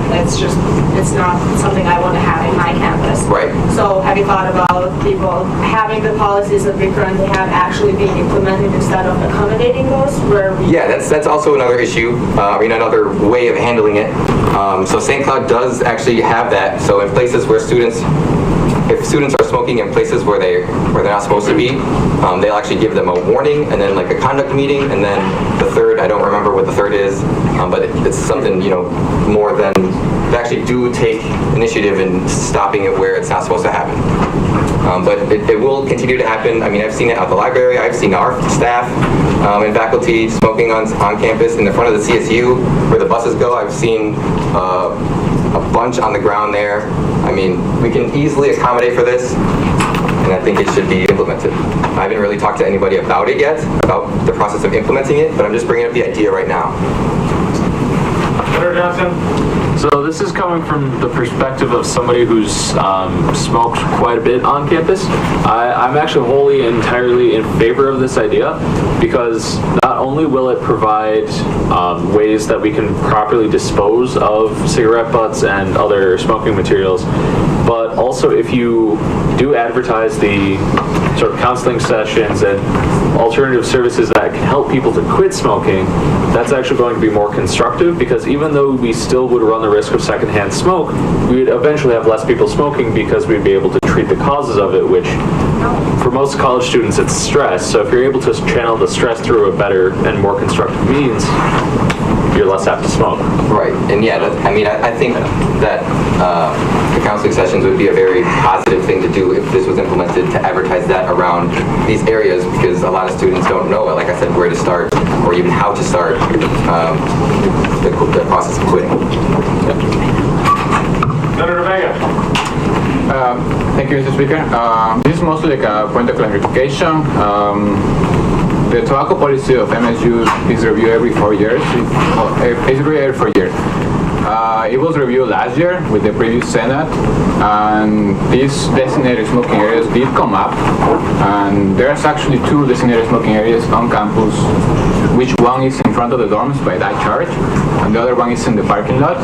It's not something I want to have in my campus. Right. So have you thought about people having the policies that we currently have actually being implemented instead of accommodating those? Yeah, that's also another issue, another way of handling it. So St. Cloud does actually have that. So in places where if students are smoking in places where they're not supposed to be, they'll actually give them a warning and then like a conduct meeting, and then the third, I don't remember what the third is, but it's something, more than, they actually do take initiative in stopping it where it's not supposed to happen. But it will continue to happen. I mean, I've seen it at the library. I've seen our staff and faculty smoking on campus in the front of the CSU where the buses go. I've seen a bunch on the ground there. I mean, we can easily accommodate for this, and I think it should be implemented. I haven't really talked to anybody about it yet, about the process of implementing it, but I'm just bringing up the idea right now. Senator Johnson? So this is coming from the perspective of somebody who's smoked quite a bit on campus. I'm actually wholly entirely in favor of this idea, because not only will it provide ways that we can properly dispose of cigarette butts and other smoking materials, but also if you do advertise the sort of counseling sessions and alternative services that can help people to quit smoking, that's actually going to be more constructive, because even though we still would run the risk of secondhand smoke, we would eventually have less people smoking because we'd be able to treat the causes of it, which for most college students it's stress. So if you're able to channel the stress through a better and more constructive means, you're less apt to smoke. Right, and yeah, I think that the counseling sessions would be a very positive thing to do if this was implemented, to advertise that around these areas, because a lot of students don't know, like I said, where to start or even how to start the process of quitting. Senator Vega? Thank you, Mr. Speaker. This is mostly like a point of clarification. The tobacco policy of MSU is reviewed every 4 years. It's reviewed every 4 years. It was reviewed last year with the previous Senate, and these designated smoking areas did come up, and there's actually 2 designated smoking areas on campus, which one is in front of the dorms by that church, and the other one is in the parking lot.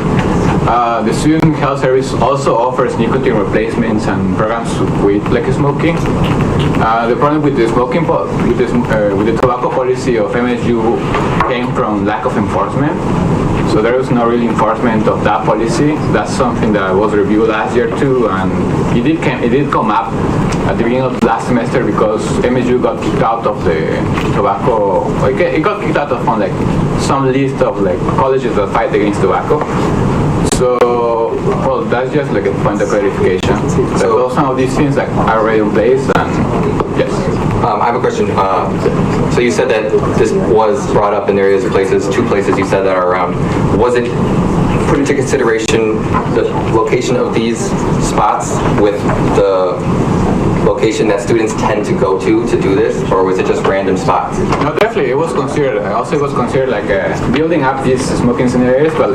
The Student Health Service also offers nicotine replacements and programs with like smoking. The problem with the smoking with the tobacco policy of MSU came from lack of enforcement. So there was no real enforcement of that policy. That's something that was reviewed last year too, and it did come up at the beginning of last semester because MSU got kicked out of the tobacco. It got kicked out of like some list of like colleges that fight against tobacco. So, well, that's just like a point of clarification. So some of these things like are already in place, and yes. I have a question. So you said that this was brought up in areas of places, 2 places you said that are around. Was it put into consideration the location of these spots with the location location that students tend to go to do this, or was it just random spots? No, definitely, it was considered. Also, it was considered like building up these smoking areas, but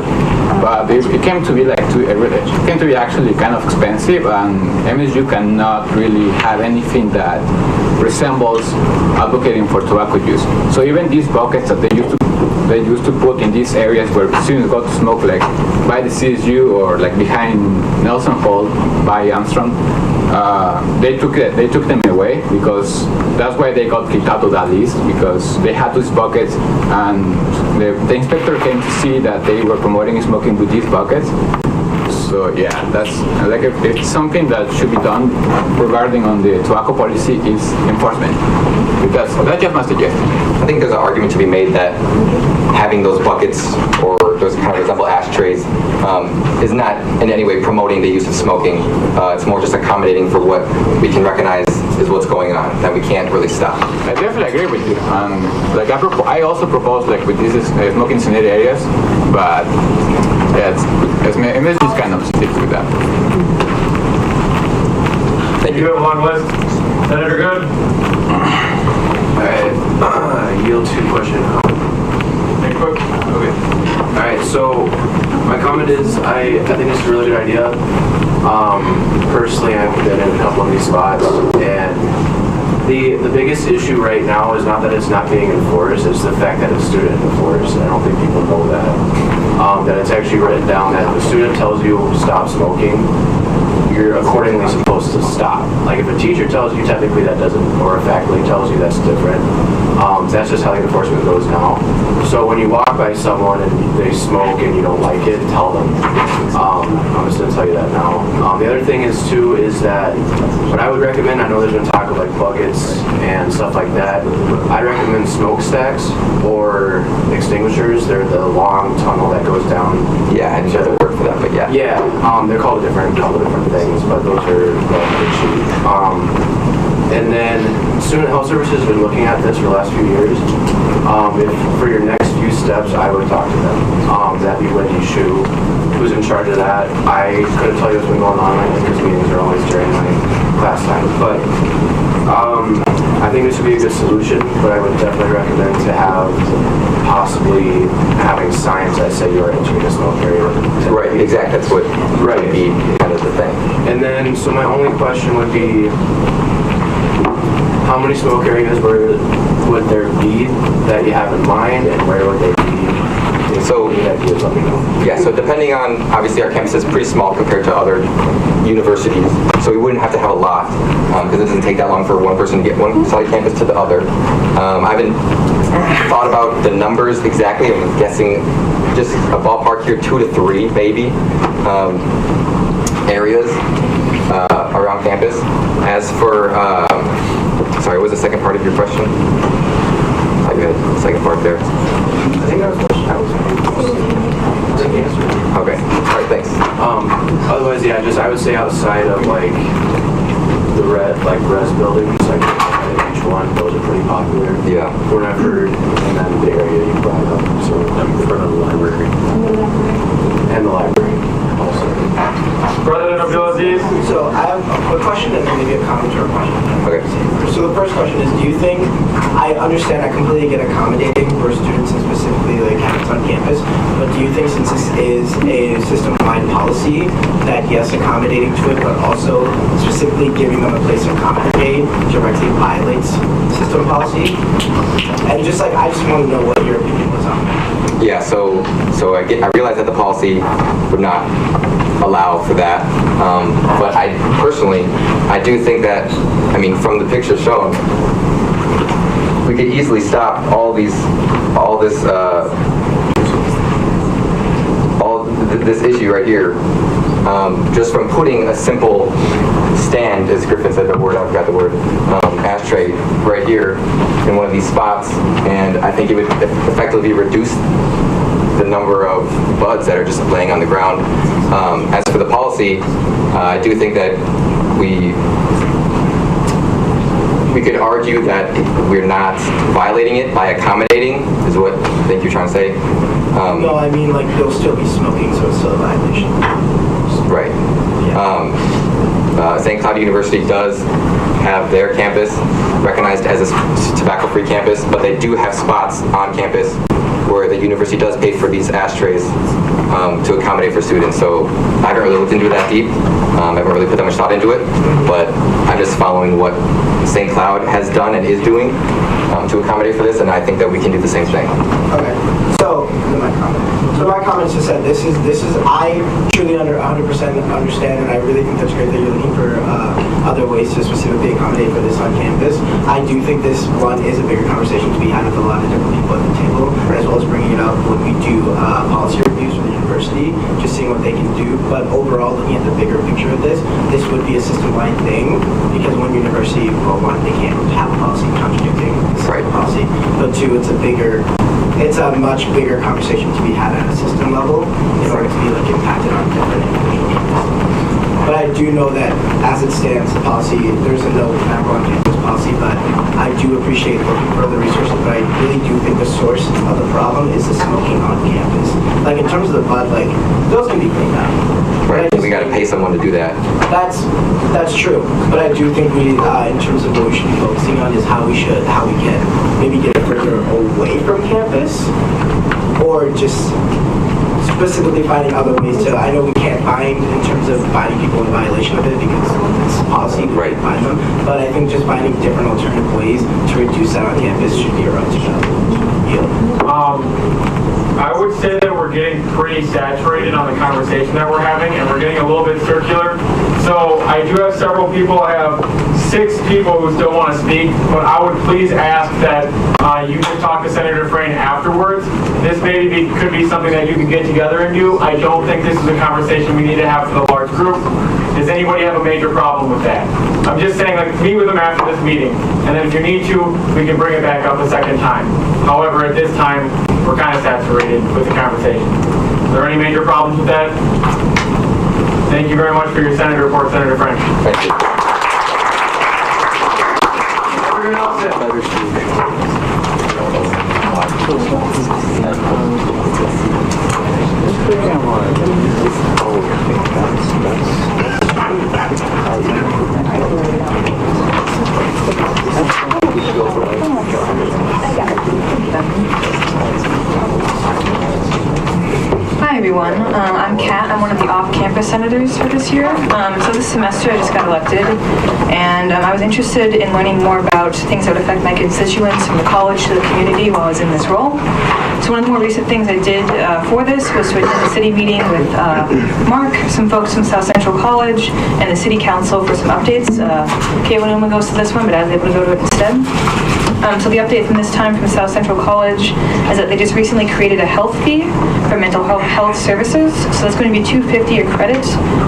it came to be like it came to be actually kind of expensive, and MSU cannot really have anything that resembles advocating for tobacco use. So even these buckets that they used to put in these areas where students got to smoke, like by the CSU or like behind Nelson Hall by Armstrong, they took them away because that's why they got kicked out of that list, because they had these buckets, and the inspector came to see that they were promoting smoking with these buckets. So yeah, that's like it's something that should be done regarding on the tobacco policy is enforcement. That's just my suggestion. I think there's an argument to be made that having those buckets or those kind of resemble ashtrays is not in any way promoting the use of smoking. It's more just accommodating for what we can recognize is what's going on, that we can't really stop. I definitely agree with you. Like I also propose like with these smoking scenario areas, but yeah, it's just kind of sticks with that. Thank you. You have a long list. Senator Good. Alright, yield to question. Okay. Alright, so my comment is I think it's a really good idea. Personally, I've been in a couple of these spots, and the biggest issue right now is not that it's not being enforced, it's the fact that it's student enforced. I don't think people know that. That it's actually written down that if a student tells you stop smoking, you're accordingly supposed to stop. Like if a teacher tells you, technically that doesn't, or a faculty tells you, that's different. That's just how the enforcement goes now. So when you walk by someone and they smoke and you don't like it, tell them. I'm just gonna tell you that now. The other thing is too, is that what I would recommend, I know there's been talk of like buckets and stuff like that. I'd recommend smokestacks or extinguishers. They're the long tunnel that goes down. Yeah, I didn't have to work for that, but yeah. Yeah, they're called a couple different things, but those are pretty cheap. And then Student Health Services has been looking at this for the last few years. If for your next few steps, I would talk to them. That'd be Wendy Shu, who's in charge of that. I couldn't tell you what's been going on right now because meetings are always during my class time. But I think this would be a good solution, but I would definitely recommend to have possibly having signs that say you're entering a smoke area. Right, exactly. That's what would be kind of the thing. And then, so my only question would be, how many smoke areas would there be that you have in mind, and where would they be? So, yeah, so depending on, obviously our campus is pretty small compared to other universities, so we wouldn't have to have a lot, because it doesn't take that long for one person to get one side campus to the other. I haven't thought about the numbers exactly. I'm guessing just a ballpark here, 2 to 3 maybe areas around campus. As for, sorry, what was the second part of your question? I got the second part there. I think that was okay. All right, thanks. Otherwise, yeah, I would say outside of like the res buildings, like each one, those are pretty popular. Yeah. Whenever, and then the area you brought up, so in front of the library. And the library also. President Abdulaziz. So I have a question and then maybe a comment or a question. Okay. So the first question is, do you think, I understand, I completely get accommodating for students and specifically like habits on campus, but do you think since this is a system-wide policy that yes, accommodating to it, but also specifically giving them a place to congregate directly violates system policy? And just like, I just want to know what your opinion was on that. Yeah, so I realize that the policy would not allow for that, but I personally, I do think that, I mean, from the picture shown, we could easily stop all this issue right here, just from putting a simple stand, as Griffin said the word, I forgot the word, ashtray right here in one of these spots, and I think it would effectively reduce the number of buds that are just laying on the ground. As for the policy, I do think that we could argue that we're not violating it by accommodating, is what I think you're trying to say. No, I mean like they'll still be smoking, so it's still a violation. Right. St. Cloud University does have their campus recognized as a tobacco-free campus, but they do have spots on campus where the university does pay for these ashtrays to accommodate for students. So I haven't really looked into it that deep. I haven't really put that much thought into it, but I'm just following what St. Cloud has done and is doing to accommodate for this, and I think that we can do the same thing. Okay, so my comment. So my comment just said this is I truly 100% understand, and I really think that's great that you're looking for other ways to specifically accommodate for this on campus. I do think this one is a bigger conversation to be had with a lot of different people at the table, as well as bringing it up when we do policy reviews for the university, just seeing what they can do. But overall, looking at the bigger picture of this would be a system-wide thing, because one university, well, one, they can't have a policy contradicting the policy, but two, it's a much bigger conversation to be had at a system level in order to be like impacted on different individual campuses. But I do know that as it stands, the policy, there's a no tobacco on campus policy, but I do appreciate looking for the resources, but I really do think the source of the problem is the smoking on campus. Like in terms of the bud, like those can be cleaned up. Right, we got to pay someone to do that. That's true, but I do think we, in terms of what we should be focusing on, is how we can maybe get it further away from campus, or just specifically finding other ways to. I know we can't find in terms of finding people in violation of it because it's policy to find them, but I think just finding different alternative ways to reduce that on campus should be a road to go. I would say that we're getting pretty saturated on the conversation that we're having, and we're getting a little bit circular. So I do have several people. I have 6 people who still want to speak, but I would please ask that you just talk to Senator Frayne afterwards. This maybe could be something that you can get together and do. I don't think this is a conversation we need to have for the large group. Does anybody have a major problem with that? I'm just saying, like, meet with them after this meeting, and then if you need to, we can bring it back up a second time. However, at this time, we're kind of saturated with the conversation. Are there any major problems with that? Thank you very much for your Senate report, Senator Frayne. Thank you. Everyone else sit. Hi everyone, I'm Kat. I'm one of the off-campus senators for this year. So this semester I just got elected, and I was interested in learning more about things that would affect my constituents from the college to the community while I was in this role. So one of the more recent things I did for this was to attend a city meeting with Mark, some folks from South Central College, and the city council for some updates. Caitlin only goes to this one, but I was able to go to it instead. So the update from this time from South Central College is that they just recently created a health fee for mental health services. So that's going to be $2.50 a credit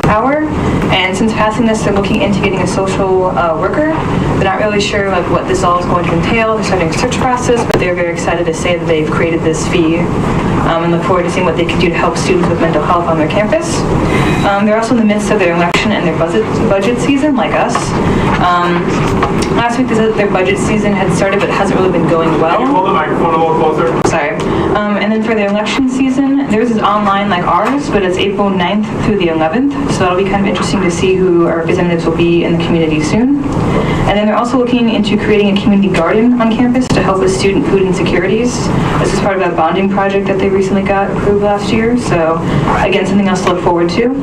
hour. And since passing this, they're looking into getting a social worker. They're not really sure like what this all is going to entail. They're starting a search process, but they're very excited to say that they've created this fee and look forward to seeing what they can do to help students with mental health on their campus. They're also in the midst of their election and their budget season, like us. Last week, their budget season had started, but it hasn't really been going well. Can you hold the microphone a little closer? Sorry. And then for their election season, theirs is online like ours, but it's April 9th through the 11th. So that'll be kind of interesting to see who our representatives will be in the community soon. And then they're also looking into creating a community garden on campus to help with student food insecurities. This is part of that bonding project that they recently got approved last year. So again, something else to look forward to.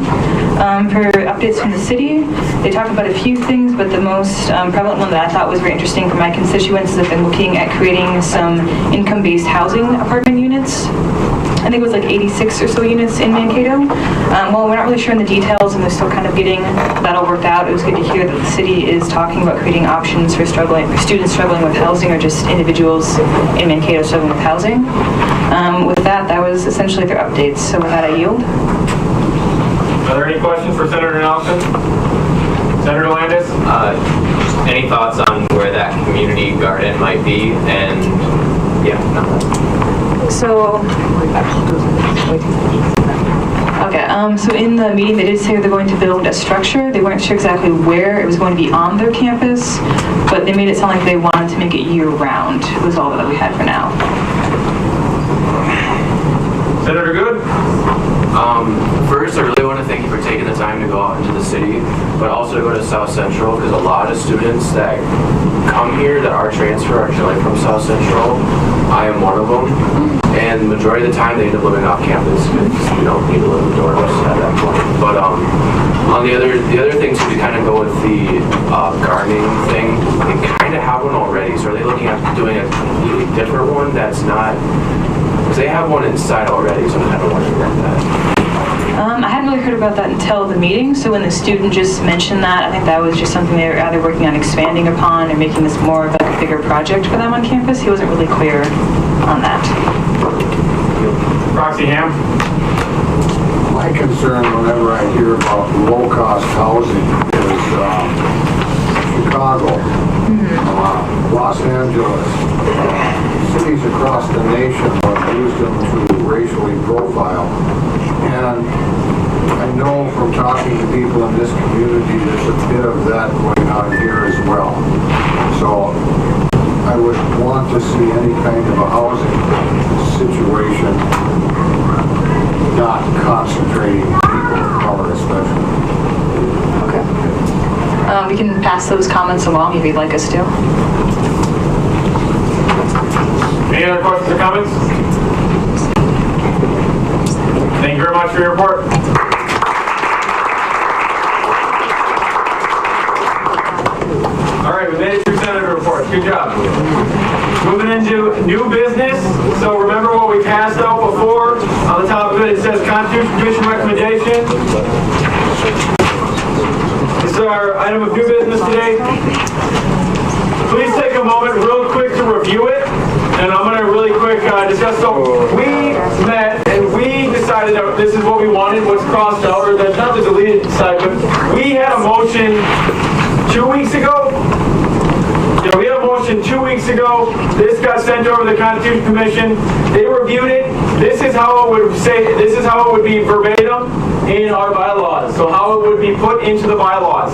For updates from the city, they talked about a few things, but the most prevalent one that I thought was very interesting for my constituents is that they're looking at creating some income-based housing apartment units. I think it was like 86 or so units in Mankato. Well, we're not really sure in the details, and they're still kind of getting that all worked out. It was good to hear that the city is talking about creating options for students struggling with housing, or just individuals in Mankato struggling with housing. With that was essentially their updates. So with that, I yield. Are there any questions for Senator Nelson? Senator Landis? Any thoughts on where that community garden might be? And yeah, So in the meeting, they did say they're going to build a structure. They weren't sure exactly where it was going to be on their campus, but they made it sound like they wanted to make it year-round. It was all that we had for now. Senator Good? First, I really want to thank you for taking the time to go out into the city, but also to go to South Central, because a lot of students that come here that are transfer are actually from South Central. I am one of them, and the majority of the time they end up living off campus because you don't need to live in dorms at that point. But on the other thing too, to kind of go with the gardening thing, they kind of have one already. So are they looking at doing a completely different one that's not? Because they have one inside already, so I'm kind of wondering about that. I hadn't really heard about that until the meeting, so when the student just mentioned that, I think that was just something they were either working on expanding upon or making this more of like a bigger project for them on campus. He wasn't really clear on that. Roxy Ham? My concern whenever I hear about low-cost housing is Chicago, Los Angeles, cities across the nation have used them to racially profile. And I know from talking to people in this community, there's a bit of that going on here as well. So I would want to see any kind of a housing situation not concentrating people of color especially. We can pass those comments along if you'd like us to. Any other questions or comments? Thank you very much for your report. All right, we made it through Senator reports. Good job. Moving into new business. So remember what we passed out before? On the top of it, it says Constitution Commission recommendation. This is our item of new business today. Please take a moment real quick to review it. And I'm going to really quick discuss. So we met and we decided that this is what we wanted, what's crossed out, or that's not the deleted side, but we had a motion 2 weeks ago. Yeah, we had a motion 2 weeks ago. This got sent over to the Constitution Commission. They reviewed it. This is how it would say, this is how it would be verbatim in our bylaws. So how it would be put into the bylaws.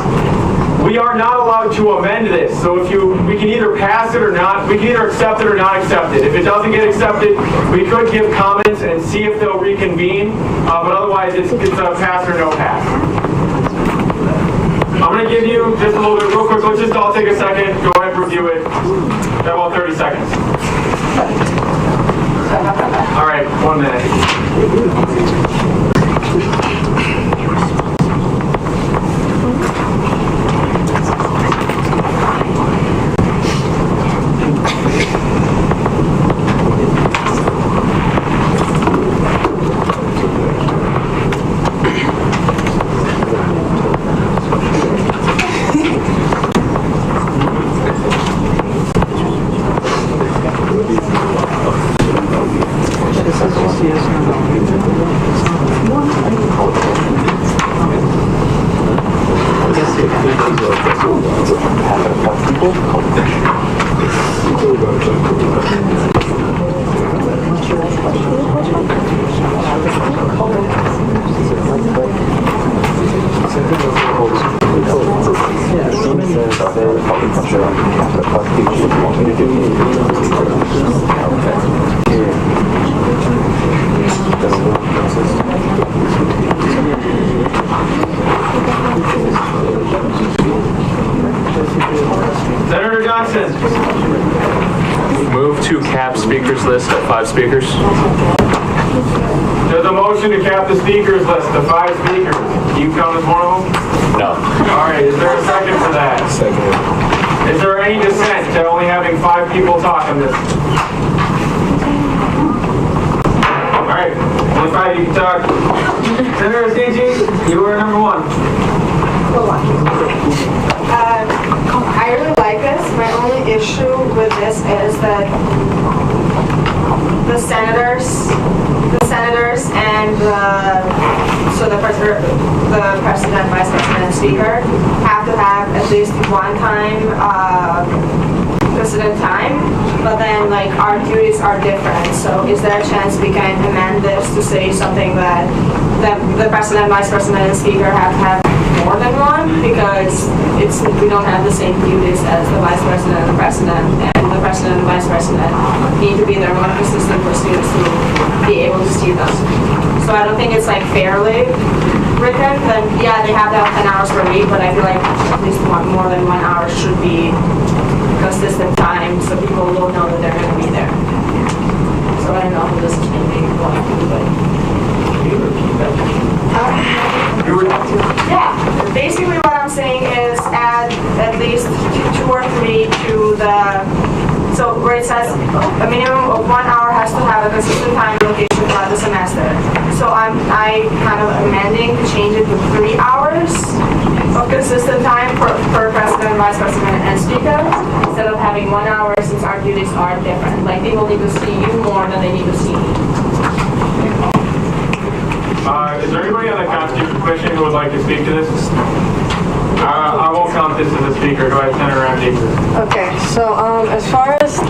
We are not allowed to amend this, so we can either pass it or not, we can either accept it or not accept it. If it doesn't get accepted, we could give comments and see if they'll reconvene, but otherwise it's a pass or no pass. I'm going to give you just a little bit real quick, let's just all take a second, go ahead and review it. Got about 30 seconds. All right, 1 minute. Senator Johnson. Move to cap speakers list at 5 speakers. There's a motion to cap the speakers list to 5 speakers. Do you count as one of them? No. All right, is there a second for that? Second. Is there any dissent to only having 5 people talk on this? All right, only 5 you can talk. Senator Stingy, you are number 1. I really like this. My only issue with this is that the senators and the president, vice president, and speaker have to have at least one time president time, but then like our duties are different. So is there a chance we can amend this to say something that the president, vice president, and speaker have to have more than one, because we don't have the same duties as the vice president and the president, and the president and the vice president need to be there more consistent for students to be able to see them. So I don't think it's like fairly written, then yeah, they have that 10 hours per week, but I feel like at least more than 1 hour should be consistent time so people will know that they're going to be there. So I don't know who this is going to be going to, but. Yeah, basically what I'm saying is add at least 2 or 3 to the, so where it says a minimum of 1 hour has to have a consistent time and location throughout the semester. So I kind of amending to change it to 3 hours of consistent time per president, vice president, and speaker, instead of having 1 hour since our duties are different. Like people need to see you more than they need to see me. Is there anybody on the Constitution Commission who would like to speak to this? I won't count this as a speaker. Go ahead, Senator Ramsey. Okay, so as far as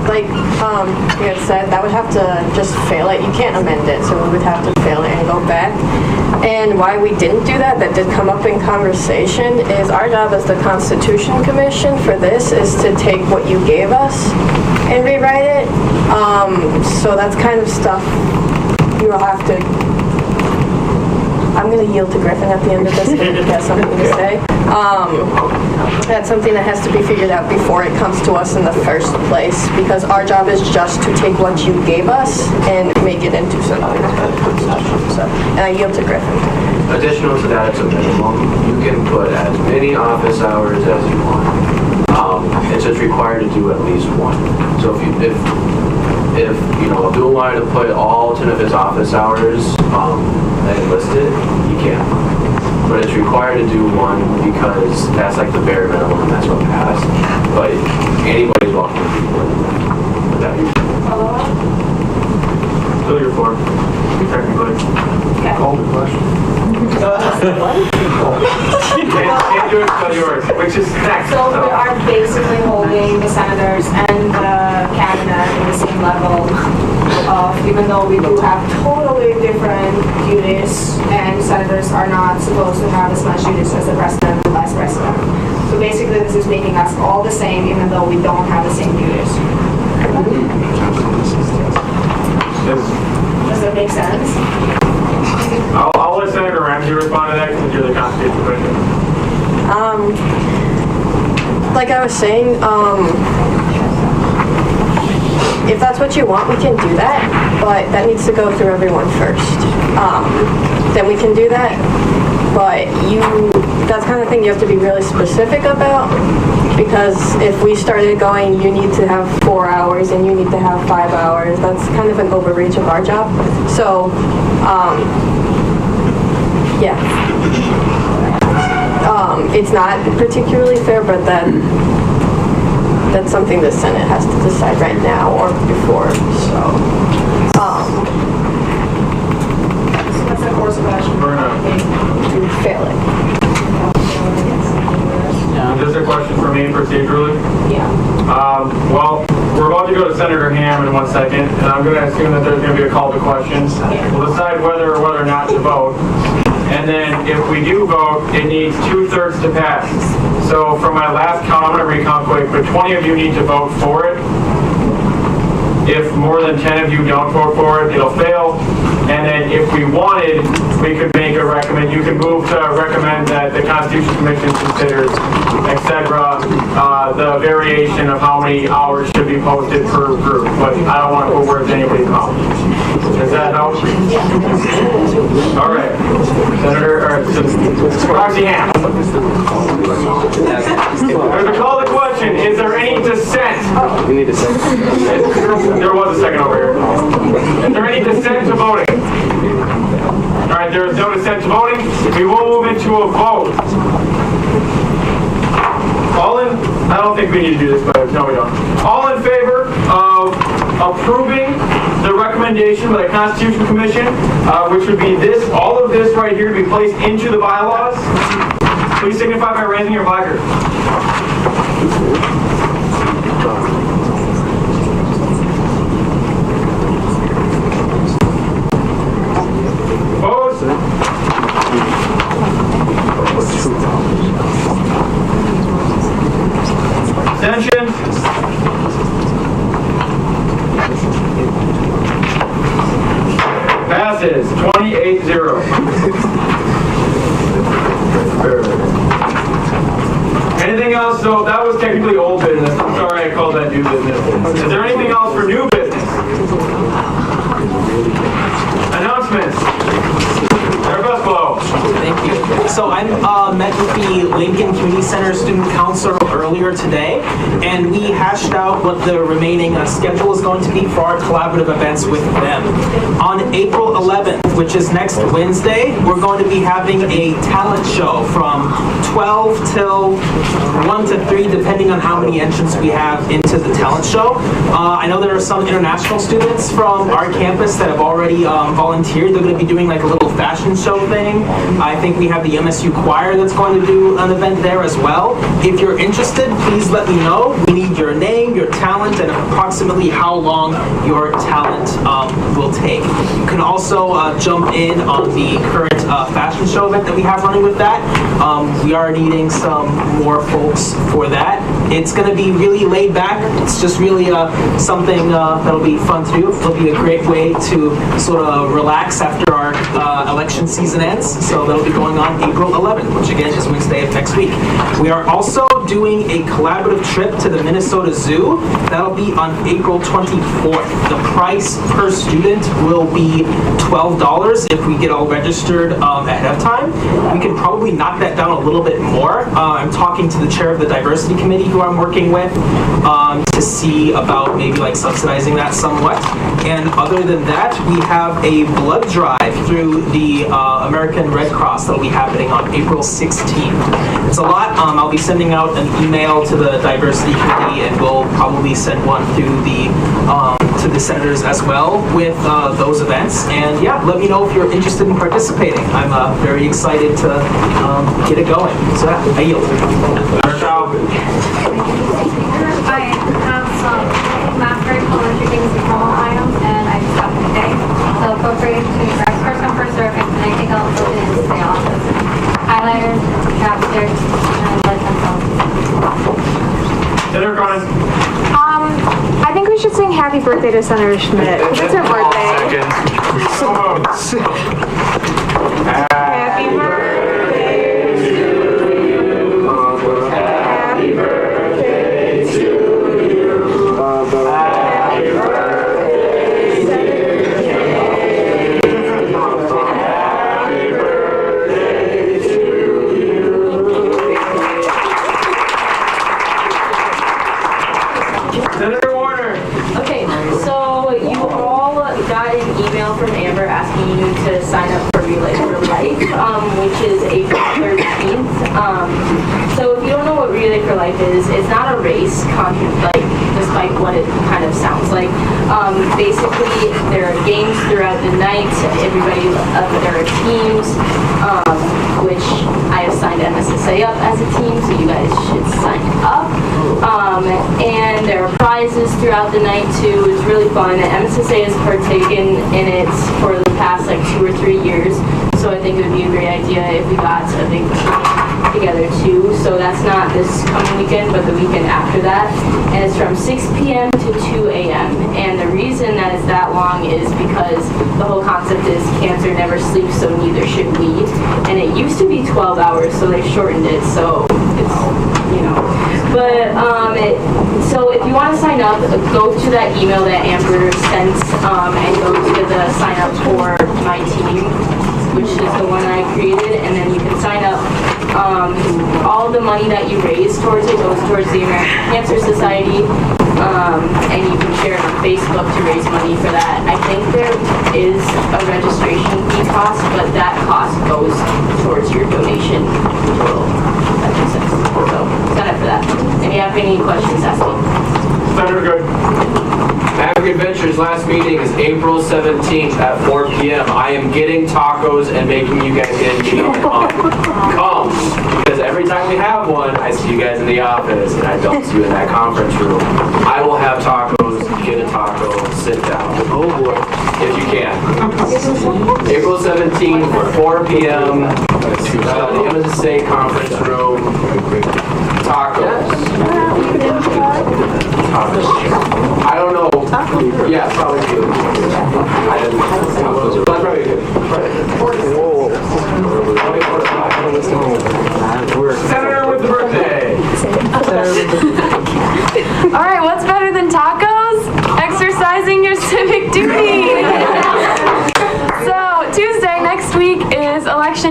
like you had said, that would have to just fail it. You can't amend it, so we would have to fail it and go back. And why we didn't do that did come up in conversation, is our job as the Constitution Commission for this is to take what you gave us and rewrite it. So that's kind of stuff you will have to. I'm going to yield to Griffin at the end of this if he has something to say. That's something that has to be figured out before it comes to us in the first place, because our job is just to take what you gave us and make it into something. So, and I yield to Griffin. Additional to that, it's a minimum. You can put as many office hours as you want. It's just required to do at least 1. So if you know Abdul wanted to put all 10 of his office hours and list it, you can. But it's required to do 1 because that's like the bare minimum and that's what passed. But anybody's welcome to do more than that. Would that be Still your floor, technically. Call the question. Can't do it until yours, which is next. So we are basically holding the senators and the cabinet in the same level of, even though we do have totally different duties, and senators are not supposed to have as much duties as the president and vice president. So basically this is making us all the same, even though we don't have the same duties. Does that make sense? I'll let Senator Ramsey respond to that because you're the Constitution Commission. Like I was saying, if that's what you want, we can do that, but that needs to go through everyone first. Then we can do that, but that's kind of thing you have to be really specific about, because if we started going, you need to have 4 hours and you need to have 5 hours, that's kind of an overreach of our job. So, yeah. It's not particularly fair, but that's something the Senate has to decide right now or before, so. That's a course of action. Fail it. Just a question for me procedurally. Yeah. Well, we're about to go to Senator Ham in 1 second, and I'm going to assume that there's going to be a call to questions. We'll decide whether or not to vote. And then if we do vote, it needs 2/3 to pass. So from my last count, I'm going to recount quick, but 20 of you need to vote for it. If more than 10 of you don't vote for it, it'll fail. And then if we wanted, we could make a recommend. You can move to recommend that the Constitution Commission considers, etc., the variation of how many hours should be posted per group. But I don't want to put words in anybody's mouth. Does that help? All right. Senator Roxy Ham. There's a call to question. Is there any dissent? We need a second. There was a second over here. Is there any dissent to voting? All right, there is no dissent to voting. We will move into a vote. I don't think we need to do this, but no, we don't. All in favor of approving the recommendation by the Constitution Commission, which would be this, all of this right here to be placed into the bylaws, please signify by raising your placard. Opposed? Abstentions? Passes 28-0. Anything else? So that was technically old business. I'm sorry I called that new business. Is there anything else for new business? Announcements. Everybody's flow. Thank you. So I met with the Lincoln Community Center Student Council earlier today, and we hashed out what the remaining schedule is going to be for our collaborative events with them. On April 11th, which is next Wednesday, we're going to be having a talent show from 12 till 1 to 3, depending on how many entrants we have into the talent show. I know there are some international students from our campus that have already volunteered. They're going to be doing like a little fashion show thing. I think we have the MSU choir that's going to do an event there as well. If you're interested, please let me know. We need your name, your talent, and approximately how long your talent will take. You can also jump in on the current fashion show event that we have running with that. We are needing some more folks for that. It's going to be really laid back. It's just really something that'll be fun to do. It'll be a great way to sort of relax after our election season ends. So that'll be going on April 11th, which again is Wednesday of next week. We are also doing a collaborative trip to the Minnesota Zoo. That'll be on April 24th. The price per student will be $12 if we get all registered ahead of time. We could probably knock that down a little bit more. I'm talking to the chair of the diversity committee who I'm working with to see about maybe like subsidizing that somewhat. And other than that, we have a blood drive through the American Red Cross that'll be happening on April 16th. It's a lot. I'll be sending out an email to the diversity committee, and we'll probably send one to the senators as well with those events. And yeah, let me know if you're interested in participating. I'm very excited to get it going. So yeah, I yield. I have some not very colorful things to call items, and I just have to pay. So feel free to grab first come, first serve, and anything else that is the office. Highlighters, chapsters, and let them know. Senator Cronin. I think we should sing happy birthday to Senator Schmidt. It's her birthday. Happy birthday to you. Happy birthday to you. Happy birthday, Senator Kay. Happy birthday to you. Senator Warner. Okay, so you all got an email from Amber asking you to sign up for Relay for Life, which is April 13th. So if you don't know what Relay for Life is, it's not a race, despite what it kind of sounds like. Basically, there are games throughout the night. There are teams, which I have signed MSSA up as a team, so you guys should sign up. And there are prizes throughout the night too. It's really fun. MSSA has partaken in it for the past 2 or 3 years, so I think it would be a great idea if we got a big team together too. So that's not this coming weekend, but the weekend after that. And it's from 6 p.m. to 2 a.m. And the reason that it's that long is because the whole concept is cancer never sleeps, so neither should we. And it used to be 12 hours, so they shortened it, so it's, But, so if you want to sign up, go to that email that Amber sent and go to the sign up for my team, which is the one I created, and then you can sign up. All the money that you raise towards it goes towards the American Cancer Society, and you can share it on Facebook to raise money for that. I think there is a registration fee cost, but that cost goes towards your donation total. That makes sense. So sign up for that. If you have any questions, ask me. Senator Good. Maverick Adventures last meeting is April 17th at 4 p.m. I am getting tacos and making you guys get come. Because every time we have one, I see you guys in the office and I don't see you in that conference room. I will have tacos, get a taco, sit down. Oh boy. If you can. April 17th, 4 p.m. The MSSA conference room. Tacos. I don't know. Yeah, probably good. That's probably good. Senator with the birthday.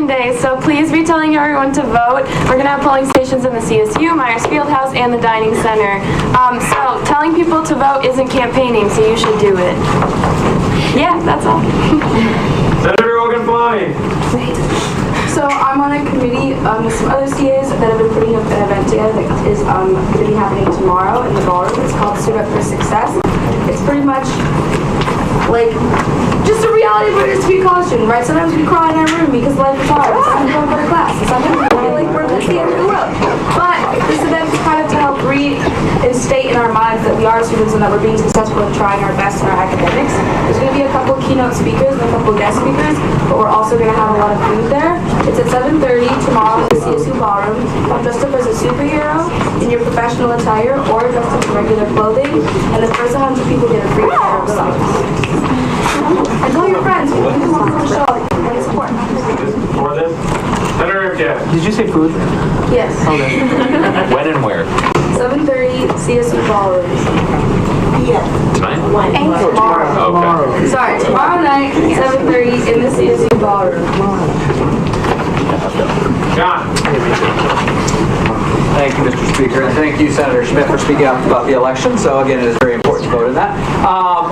Day, so please be telling everyone to vote. We're gonna have polling stations in the CSU, Myers Fieldhouse, and the Dining Center. So telling people to vote isn't campaigning, so you should do it. Yeah, that's all. Senator Ogunflami. So I'm on a committee with some other CAs that have been putting up an event together that is going to be happening tomorrow in the ballroom. It's called Suit Up for Success. It's pretty much like just a reality versus to be cautioned, right? Sometimes we cry in our room because life is hard. Sometimes we don't go to class. Sometimes we feel like we're at the end of the world. But this event is kind of to help reinstate in our minds that we are students and that we're being successful in trying our best in our academics. There's going to be a couple keynote speakers and a couple guest speakers, but we're also going to have a lot of food there. It's at 7:30 tomorrow in the CSU Ballroom. Come dressed up as a superhero in your professional attire or dressed up in regular clothing, and the first 100 people get a free pair of socks. And tell your friends, we can walk on the show and support. For this? Senator Ripken. Did you say food? Yes. Okay. When and where? 7:30 CSU Ballroom. Yeah. Tonight? And tomorrow. Okay. Sorry, tomorrow night, 7:30 in the CSU Ballroom. John. Thank you, Mr. Speaker, and thank you, Senator Schmidt, for speaking up about the election. So again, it is very important to vote in that.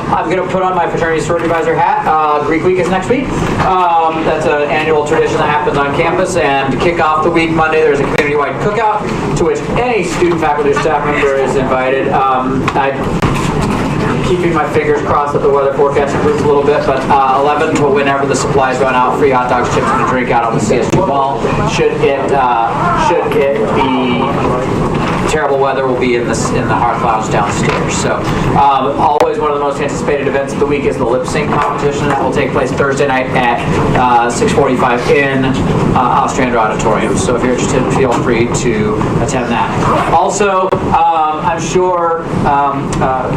I'm going to put on my fraternity sorority advisor hat. Greek Week is next week. That's an annual tradition that happens on campus, and to kick off the week, Monday, there's a community-wide cookout to which any student, faculty, or staff member is invited. Keeping my fingers crossed that the weather forecast improves a little bit, but 11 to whenever the supplies run out, free hot dogs, chips, and a drink out on the CSU Mall. Should it be terrible weather, will be in the Hearth Lounge downstairs. So always one of the most anticipated events of the week is the lip sync competition that will take place Thursday night at 6:45 in Ostrander Auditorium. So if you're interested, feel free to attend that. Also, I'm sure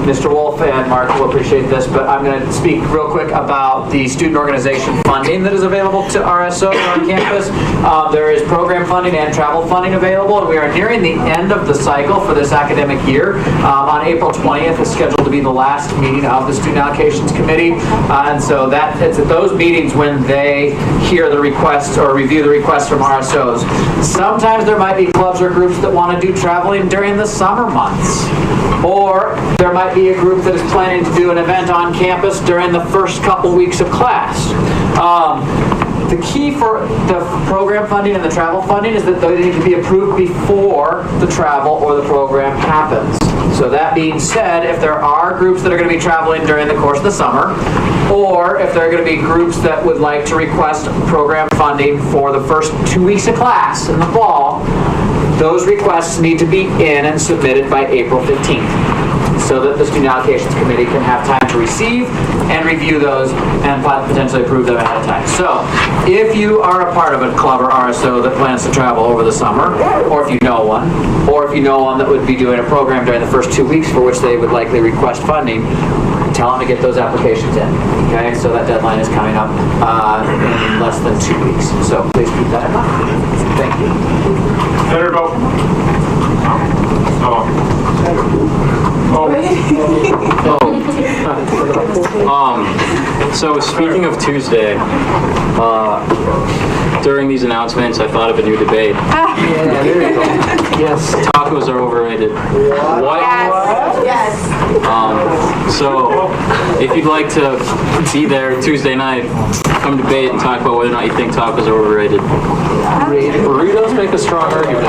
Mr. Wolf and Mark will appreciate this, but I'm going to speak real quick about the student organization funding that is available to RSO on campus. There is program funding and travel funding available, and we are nearing the end of the cycle for this academic year. On April 20th is scheduled to be the last meeting of the Student Allocations Committee, and so it's at those meetings when they hear the requests or review the requests from RSOs. Sometimes there might be clubs or groups that want to do traveling during the summer months, or there might be a group that is planning to do an event on campus during the first couple weeks of class. The key for the program funding and the travel funding is that they need to be approved before the travel or the program happens. So that being said, if there are groups that are going to be traveling during the course of the summer, or if there are going to be groups that would like to request program funding for the first 2 weeks of class in the fall, those requests need to be in and submitted by April 15th. So that the Student Allocations Committee can have time to receive and review those and potentially approve them ahead of time. So, if you are a part of a club or RSO that plans to travel over the summer, or if you know one, that would be doing a program during the first 2 weeks for which they would likely request funding, tell them to get those applications in. Okay, so that deadline is coming up in less than 2 weeks. So please keep that in mind. Thank you. Senator Bo. So speaking of Tuesday, during these announcements, I thought of a new debate. Yeah, there you go. Yes. Tacos are overrated. What? Yes. So if you'd like to be there Tuesday night, come debate and talk about whether or not you think tacos are overrated. Burritos make a strong argument.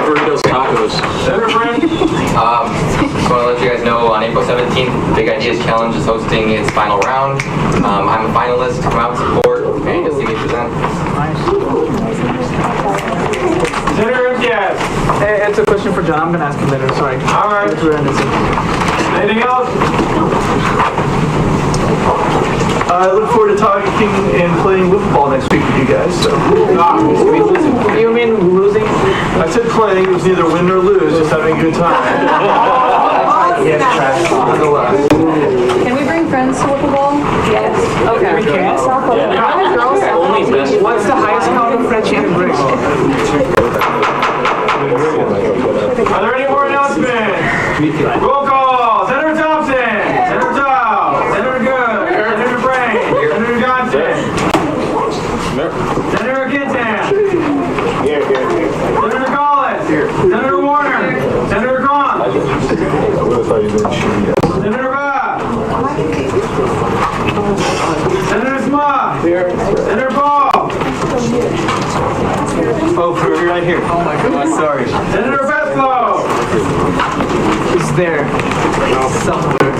Burritos, tacos. Senator Friend. Just want to let you guys know on April 17th, Big Ideas Challenge is hosting its final round. I'm a finalist. Come out and support and you'll see me present. Senator Yes. Hey, it's a question for John. I'm going to ask him later. Sorry. All right. Anything else? I look forward to talking and playing football next week with you guys. So. You mean losing? I said playing. It was neither win nor lose. Just having a good time. Can we bring friends to football? Yes. Okay. We can? Yeah. Girls? Only what's the highest common friend you can bring? Are there any more announcements? Roll call. Senator Thompson. Senator Dow. Senator Good. Senator Brain. Senator Johnson. Senator Schma. Here. Senator Ball. Oh, right here. Oh my goodness. Sorry. Senator Veslow. It's there. Somewhere.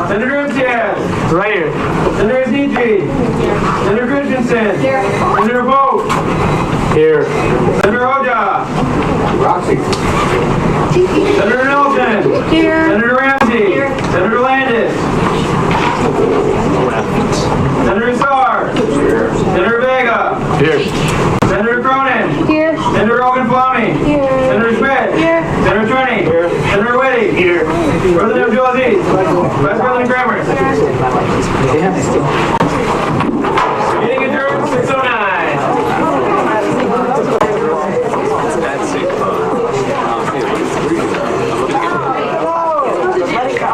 Senator Imtiaz. Right here. Senator Zigi. Senator Christensen. Here. Senator Vogt. Here. Senator Oja. Roxy. Senator Nelson. Here. Senator Ramsey. Here. Senator Landis. Senator Saar. Here. Senator Vega. Here. Senator Cronin. Here. Senator Rogan Flammy. Here. Senator Schmidt. Here. Senator Twinney. Here. Senator Whitty. Here. President Abdulaziz. Vice President Cramer. Meeting adjourned 6:09. Let it go.